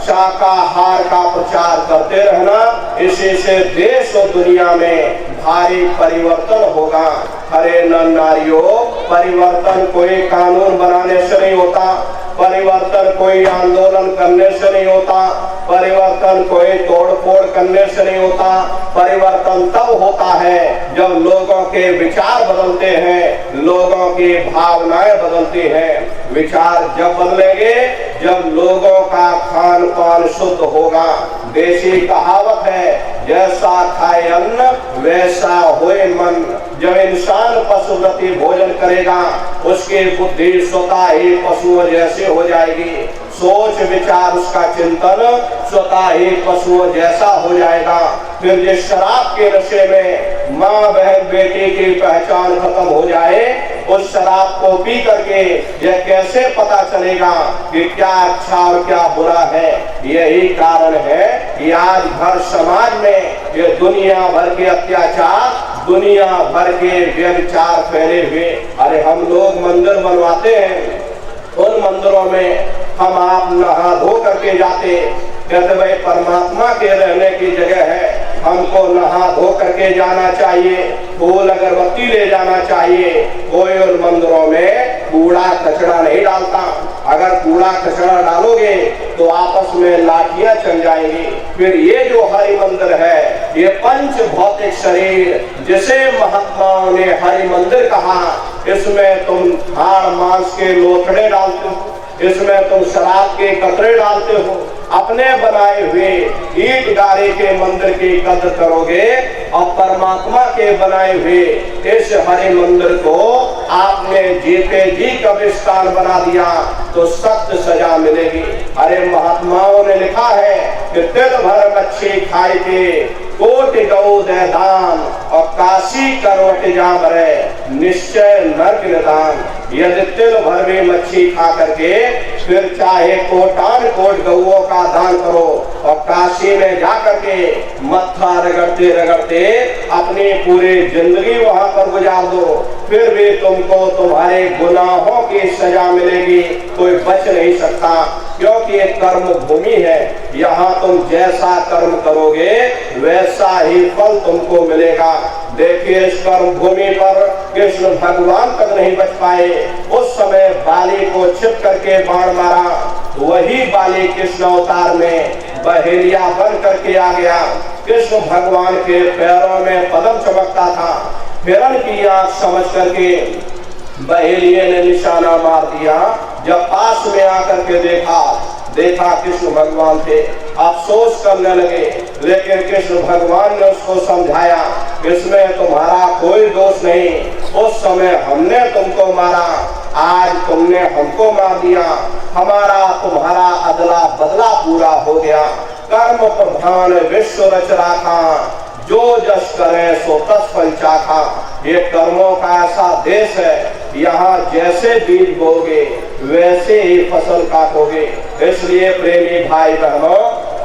शाकाहार का प्रचार करते रहना, इसी से देश और दुनिया में भारी परिवर्तन होगा। अरे नारियों, परिवर्तन कोई कानून बनाने से नहीं होता, परिवर्तन कोई आंदोलन करने से नहीं होता, परिवर्तन कोई तोड़फोड़ करने से नहीं होता। परिवर्तन तब होता है जब लोगों के विचार बदलते हैं, लोगों की भावनाएं बदलती हैं। विचार जब बदलेंगे जब लोगों का खान पान शुद्ध होगा। देसी कहावत है, जैसा खाए अन्न वैसा होए मन। जब इंसान पशुवृत्ति भोजन करेगा उसकी बुद्धि स्वतः ही पशुओं जैसे हो जाएगी, सोच विचार उसका चिंतन स्वतः ही पशुओं जैसा हो जाएगा। फिर जिस शराब के नशे में माँ बहन बेटी की पहचान खत्म हो जाए, उस शराब को पी करके यह कैसे पता चलेगा कि क्या अच्छा और क्या बुरा है। यही कारण है कि आज भर समाज में ये दुनिया भर के अत्याचार, दुनिया भर के व्यभिचार फैले हुए। अरे हम लोग मंदिर बनवाते हैं, उन मंदिरों में हम आप नहा धो करके जाते, कहते भाई परमात्मा के रहने की जगह है, हमको नहा धो करके जाना चाहिए, फूल अगरबत्ती ले जाना चाहिए। कोई उन मंदिरों में कूड़ा कचरा नहीं डालता। अगर कूड़ा कचरा डालोगे तो आपस में लाठियां चल जाएंगी। फिर ये जो हरि मंदिर है, ये पंच भौतिक शरीर जिसे महात्माओं ने हरि मंदिर कहा, इसमें तुम हाड़ मांस के लोथड़े डालते हो, इसमें तुम शराब के कतरे डालते हो। अपने बनाए हुए ईट गारे के मंदिर की कद्र करोगे और परमात्मा के बनाए हुए इस हरि मंदिर को आपने जीते जी कब्रिस्तान बना दिया तो सख्त सजा मिलेगी। अरे महात्माओं ने लिखा है कि तिल भर मच्छी खाई के कोटि गौ दे दान और काशी करोट जाम रे निश्चय नरक निदान। यदि तिल भर में मच्छी खा करके फिर चाहे कोटान कोट गौओं का दान करो और काशी में जा करके मत्था रगड़ते रगड़ते अपनी पूरी जिंदगी वहां पर गुजार दो, फिर भी तुमको तुम्हारे गुनाहों की सजा मिलेगी, कोई बच नहीं सकता। क्योंकि ये कर्म भूमि है, यहाँ तुम जैसा कर्म करोगे वैसा ही फल तुमको मिलेगा। देखिए इस कर्म भूमि पर कृष्ण भगवान तक नहीं बच पाए, उस समय बाली को छिप करके बाण मारा, वही बाली कृष्ण अवतार में बहेलिया बन करके आ गया। कृष्ण भगवान के पैरों में पद्म चमकता था, हिरण की आंख समझ करके बहेलिये ने निशाना मार दिया। जब पास में आकर के देखा कृष्ण भगवान थे, अफसोस करने लगे, लेकिन कृष्ण भगवान ने उसको समझाया, इसमें तुम्हारा कोई दोष नहीं, उस समय हमने तुमको मारा, आज तुमने हमको मार दिया, हमारा तुम्हारा अदला बदला पूरा हो गया। कर्म प्रधान विश्व रच राखा, जो जस करे सो तस फल चाखा। ये कर्मों का ऐसा देश है, यहाँ जैसे बीज बोगे वैसे ही फसल काटोगे। इसलिए प्रेमी भाई बहनों,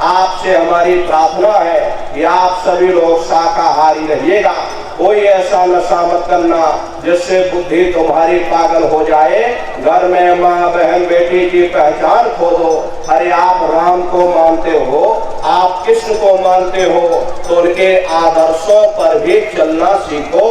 आपसे हमारी प्रार्थना है कि आप सभी लोग शाकाहारी रहिएगा। कोई ऐसा नशा मत करना जिससे बुद्धि तुम्हारी पागल हो जाए, घर में माँ बहन बेटी की पहचान खो दो। अरे आप राम को मानते हो, आप कृष्ण को मानते हो, तो उनके आदर्शों पर भी चलना सीखो।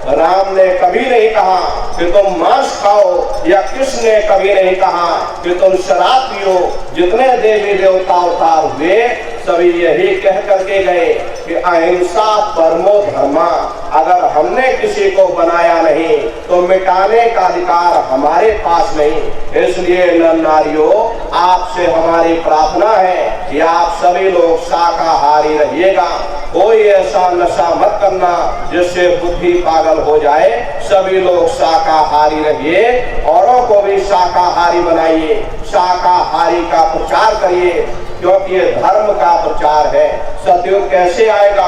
राम ने कभी नहीं कहा कि तुम मांस खाओ, या कृष्ण ने कभी नहीं कहा कि तुम शराब पियो। जितने देवी देवता अवतार हुए सभी यही कह करके गए कि अहिंसा परमो धर्मा। अगर हमने किसी को बनाया नहीं तो मिटाने का अधिकार हमारे पास नहीं। इसलिए नर नारियों, आपसे हमारी प्रार्थना है कि आप सभी लोग शाकाहारी रहिएगा। कोई ऐसा नशा मत करना जिससे बुद्धि पागल हो जाए। सभी लोग शाकाहारी रहिए, औरों को भी शाकाहारी बनाइए, शाकाहारी का प्रचार करिए, क्योंकि ये धर्म का प्रचार है। सतयुग कैसे आएगा?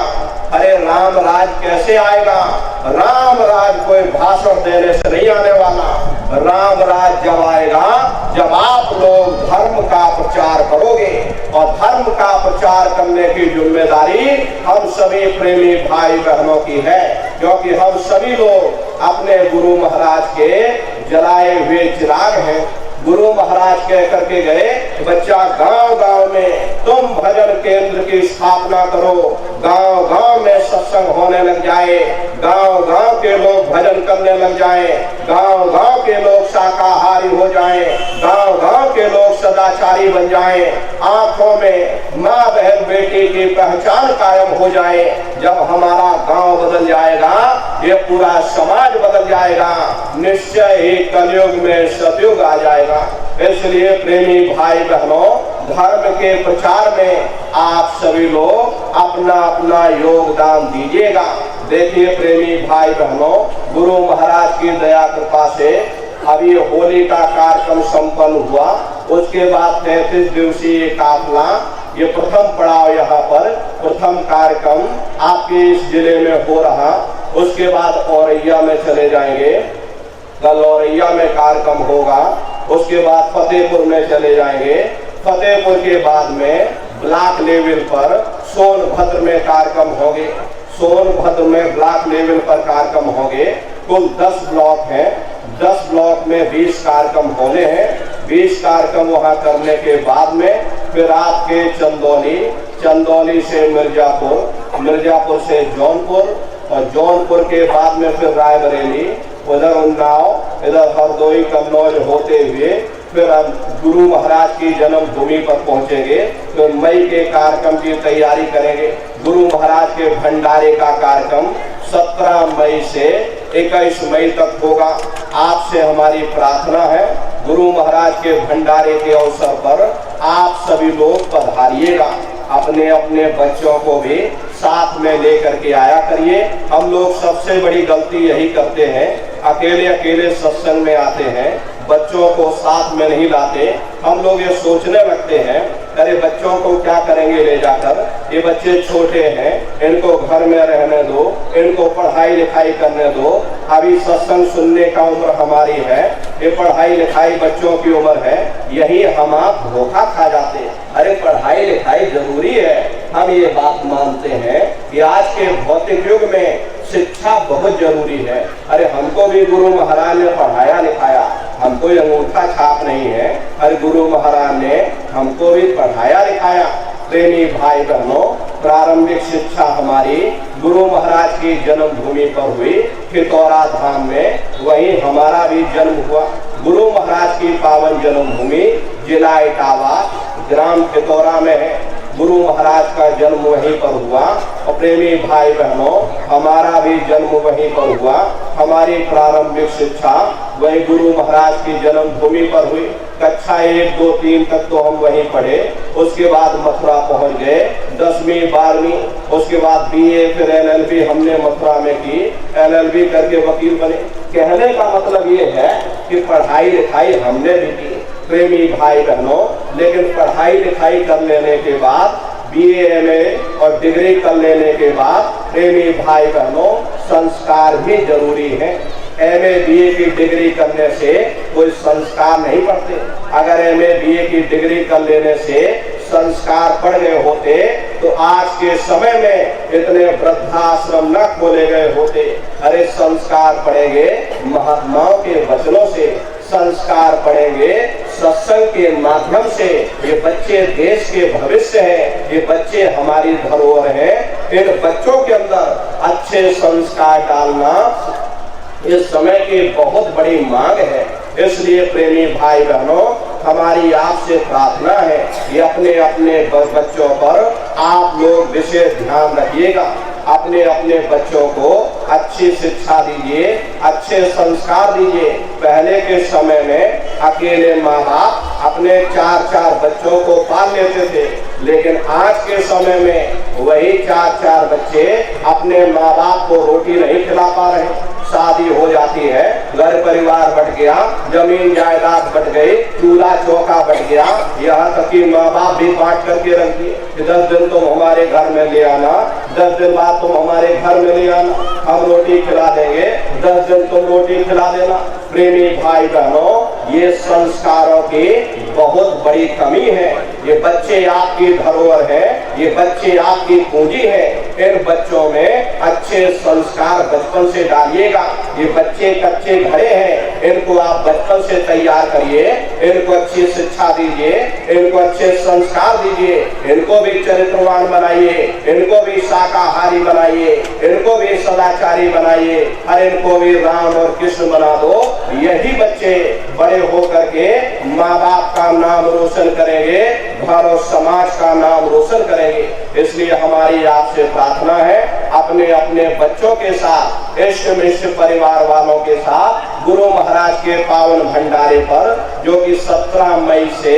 अरे राम राज कैसे आएगा? राम राज कोई भाषण देने से नहीं आने वाला। राम राज जब आएगा जब आप लोग धर्म का प्रचार करोगे, और धर्म का प्रचार करने की जिम्मेदारी हम सभी प्रेमी भाई बहनों की है, क्योंकि हम सभी लोग अपने गुरु महाराज के जलाए हुए चिराग हैं। गुरु महाराज कह करके गए, बच्चा गांव गांव में तुम भजन केंद्र की स्थापना करो, गांव गांव में सत्संग होने लग जाए, गांव गांव के लोग भजन करने लग जाए, गांव गांव के लोग शाकाहारी हो जाएं, गांव गांव के लोग सदाचारी बन जाएं, आंखों में माँ बहन बेटी की पहचान कायम हो जाए। जब हमारा गांव बदल जाएगा, ये पूरा समाज बदल जाएगा, निश्चय ही कलयुग में सतयुग आ जाएगा। इसलिए प्रेमी भाई बहनों, धर्म के प्रचार में आप सभी लोग अपना अपना योगदान दीजिएगा। देखिए प्रेमी भाई बहनों, गुरु महाराज की दया कृपा से अभी होली का कार्यक्रम संपन्न हुआ। उसके बाद 33 दिवसीय काफिला, ये प्रथम पड़ाव यहाँ पर प्रथम कार्यक्रम आपके इस जिले में हो रहा। उसके बाद औरैया में चले जाएंगे, कल औरैया में कार्यक्रम होगा। उसके बाद फतेहपुर में चले जाएंगे, फतेहपुर के बाद में ब्लॉक लेवल पर सोनभद्र में कार्यक्रम होंगे, सोनभद्र में ब्लॉक लेवल पर कार्यक्रम होंगे। कुल 10 ब्लॉक हैं, 10 ब्लॉक में 20 कार्यक्रम होने हैं। 20 कार्यक्रम वहां करने के बाद में फिर आपके चंदौली, चंदौली से मिर्जापुर, मिर्जापुर से जौनपुर और जौनपुर के बाद में फिर रायबरेली, उधर उन्नाव, इधर हरदोई, कन्नौज होते हुए फिर हम गुरु महाराज की जन्मभूमि पर पहुंचेंगे। फिर मई के कार्यक्रम की तैयारी करेंगे। गुरु महाराज के भंडारे का कार्यक्रम 17 मई से 21 मई तक होगा। आपसे हमारी प्रार्थना है, गुरु महाराज के भंडारे के अवसर पर आप सभी लोग पधारिएगा। अपने अपने बच्चों को भी साथ में लेकर के आया करिए। हम लोग सबसे बड़ी गलती यही करते हैं, अकेले अकेले सत्संग में आते हैं, बच्चों को साथ में नहीं लाते। हम लोग ये सोचने लगते हैं, अरे बच्चों को क्या करेंगे ले जाकर, ये बच्चे छोटे हैं, इनको घर में रहने दो, इनको पढ़ाई लिखाई करने दो, अभी सत्संग सुनने का उम्र हमारी है, ये पढ़ाई लिखाई बच्चों की उम्र है। यही हम आप धोखा खा जाते हैं। अरे पढ़ाई लिखाई जरूरी है, हम ये बात मानते हैं कि आज के भौतिक युग में शिक्षा बहुत जरूरी है। अरे हमको भी गुरु महाराज ने पढ़ाया लिखाया, हमको अंगूठा छाप नहीं है, अरे गुरु महाराज ने हमको भी पढ़ाया लिखाया। प्रेमी भाई बहनों, प्रारंभिक शिक्षा हमारी गुरु महाराज की जन्मभूमि पर हुई, खितौरा धाम में, वहीं हमारा भी जन्म हुआ। गुरु महाराज की पावन जन्मभूमि जिला इटावा, ग्राम खितौरा में है। गुरु महाराज का जन्म वहीं पर हुआ और प्रेमी भाई बहनों, हमारा भी जन्म वहीं पर हुआ। हमारी प्रारंभिक शिक्षा वही गुरु महाराज की जन्मभूमि पर हुई। कक्षा 1, 2, 3 तक तो हम वहीं पढ़े। उसके बाद मथुरा पहुंच गए, 10वीं 12वीं, उसके बाद BA फिर LLB हमने मथुरा में की, LLB करके वकील बने। कहने का मतलब ये है कि पढ़ाई लिखाई हमने भी की प्रेमी भाई बहनों, लेकिन पढ़ाई लिखाई कर लेने के बाद BA MA और डिग्री कर लेने के बाद प्रेमी भाई बहनों संस्कार भी जरूरी है। MA BA की डिग्री करने से कोई संस्कार नहीं पड़ते। अगर MA BA की डिग्री कर लेने से संस्कार पड़ गए होते तो आज के समय में इतने वृद्धाश्रम न खोले गए होते। अरे संस्कार पड़ेंगे महात्माओं के वचनों से, संस्कार पड़ेंगे सत्संग के माध्यम से। ये बच्चे देश के भविष्य हैं, ये बच्चे हमारी धरोहर हैं। इन बच्चों के अंदर अच्छे संस्कार डालना इस समय की बहुत बड़ी मांग है। इसलिए प्रेमी भाई बहनों, हमारी आपसे प्रार्थना है कि अपने अपने बच्चों पर आप लोग विशेष ध्यान रखिएगा। अपने अपने बच्चों को अच्छी शिक्षा दीजिए, अच्छे संस्कार दीजिए। पहले के समय में अकेले माँ बाप अपने 4-4 बच्चों को पाल लेते थे, लेकिन आज के समय में वही 4-4 बच्चे अपने माँ बाप को रोटी नहीं खिला पा रहे। शादी हो जाती है, घर परिवार बट गया, जमीन जायदाद बट गई, चूल्हा चौका बट गया, यहाँ तक कि माँ बाप भी बांट करके रख दिए कि 10 दिन तुम हमारे घर में ले आना, 10 दिन बाद तुम हमारे घर में ले आना, हम रोटी खिला देंगे, 10 दिन तुम रोटी खिला देना। प्रेमी भाई बहनों, ये संस्कारों की बहुत बड़ी कमी है। ये बच्चे आपकी धरोहर है, ये बच्चे आपकी पूंजी है। इन बच्चों में अच्छे संस्कार बचपन से डालिएगा। ये बच्चे कच्चे घड़े हैं, इनको आप बचपन से तैयार करिए, इनको अच्छी शिक्षा दीजिए, इनको अच्छे संस्कार दीजिए, इनको भी चरित्रवान बनाइए, इनको भी शाकाहारी बनाइए, इनको भी सदाचारी बनाइए, और इनको भी राम और कृष्ण बना दो। यही बच्चे बड़े होकर के माँ बाप का नाम रोशन करेंगे, घर और समाज का नाम रोशन करेंगे। इसलिए हमारी आपसे प्रार्थना है, अपने अपने बच्चों के साथ इष्ट मिष्ट परिवार वालों के साथ गुरु महाराज के पावन भंडारे पर, जो कि 17 मई से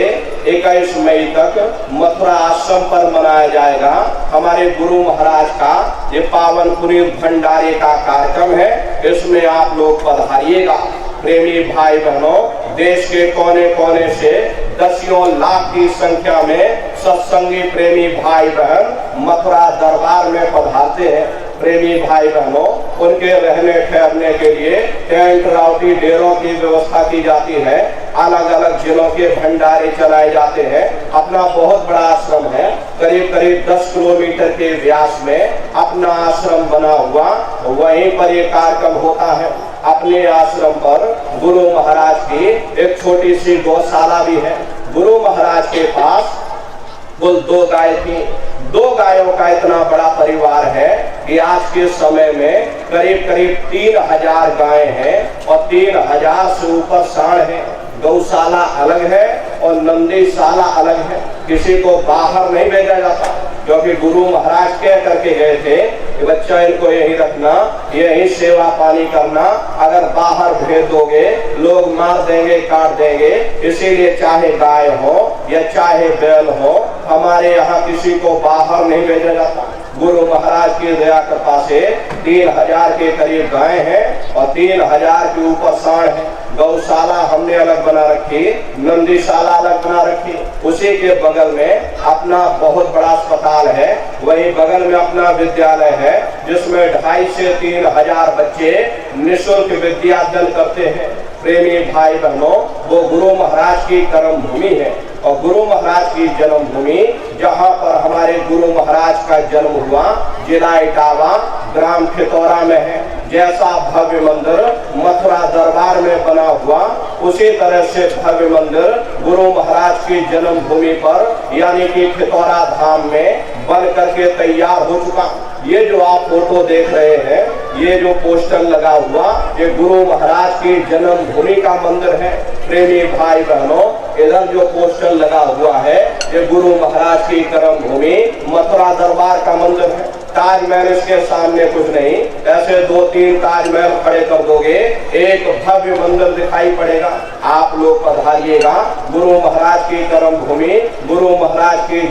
21 मई तक मथुरा आश्रम पर मनाया जाएगा। हमारे गुरु महाराज का ये पावन पुनीत भंडारे का कार्यक्रम है, इसमें आप लोग पधारिएगा। प्रेमी भाई बहनों, देश के कोने कोने से दसियों लाख की संख्या में सत्संगी प्रेमी भाई बहन मथुरा दरबार में पधारते हैं। प्रेमी भाई बहनों, उनके रहने ठहरने के लिए टेंट राउटी डेरों की व्यवस्था की जाती है। अलग अलग जिलों के भंडारे चलाए जाते हैं। अपना बहुत बड़ा आश्रम है, करीब करीब 10 किलोमीटर के व्यास में अपना आश्रम बना हुआ, वहीं पर ये कार्यक्रम होता है। अपने आश्रम पर गुरु महाराज की एक छोटी सी गौशाला भी है। गुरु महाराज के पास कुल 2 गाय थी। 2 गायों का इतना बड़ा परिवार है कि आज के समय में करीब करीब 3000 गाय हैं और 3000 से ऊपर सांड है। गौशाला अलग है और नंदीशाला अलग है। किसी को बाहर नहीं भेजा जाता, क्योंकि गुरु महाराज कह करके गए थे कि बच्चा इनको यही रखना, यही सेवा पानी करना, अगर बाहर भेज दोगे लोग मार देंगे, काट देंगे। इसीलिए चाहे गाय हो या चाहे बैल हो, हमारे यहाँ किसी को बाहर नहीं भेजा जाता। गुरु महाराज की दया कृपा से 3000 के करीब गाय हैं और 3000 के ऊपर सांड है। गौशाला हमने अलग बना रखी, नंदीशाला अलग बना रखी। उसी के बगल में अपना बहुत बड़ा अस्पताल है, वही बगल में अपना विद्यालय है, जिसमें 2500 से 3000 बच्चे निःशुल्क विद्या अध्ययन करते हैं। प्रेमी भाई बहनों, वो गुरु महाराज की कर्म भूमि है और गुरु महाराज की जन्मभूमि, जहाँ पर हमारे गुरु महाराज का जन्म हुआ, जिला इटावा, ग्राम खितौरा में है। जैसा भव्य मंदिर मथुरा दरबार में बना हुआ, उसी तरह से भव्य मंदिर गुरु महाराज की जन्मभूमि पर यानी कि खितौरा धाम में बन करके तैयार हो चुका। ये जो आप फोटो देख रहे हैं, ये जो पोस्टर लगा हुआ, ये गुरु महाराज की जन्मभूमि का मंदिर है। प्रेमी भाई बहनों, इधर जो पोस्टर लगा हुआ है, ये गुरु महाराज की कर्म भूमि मथुरा दरबार का मंदिर है। ताजमहल इसके सामने कुछ नहीं, ऐसे 2-3 ताजमहल खड़े कर दोगे, एक भव्य मंदिर दिखाई पड़ेगा। आप लोग पधारिएगा। गुरु महाराज की कर्म भूमि, गुरु महाराज की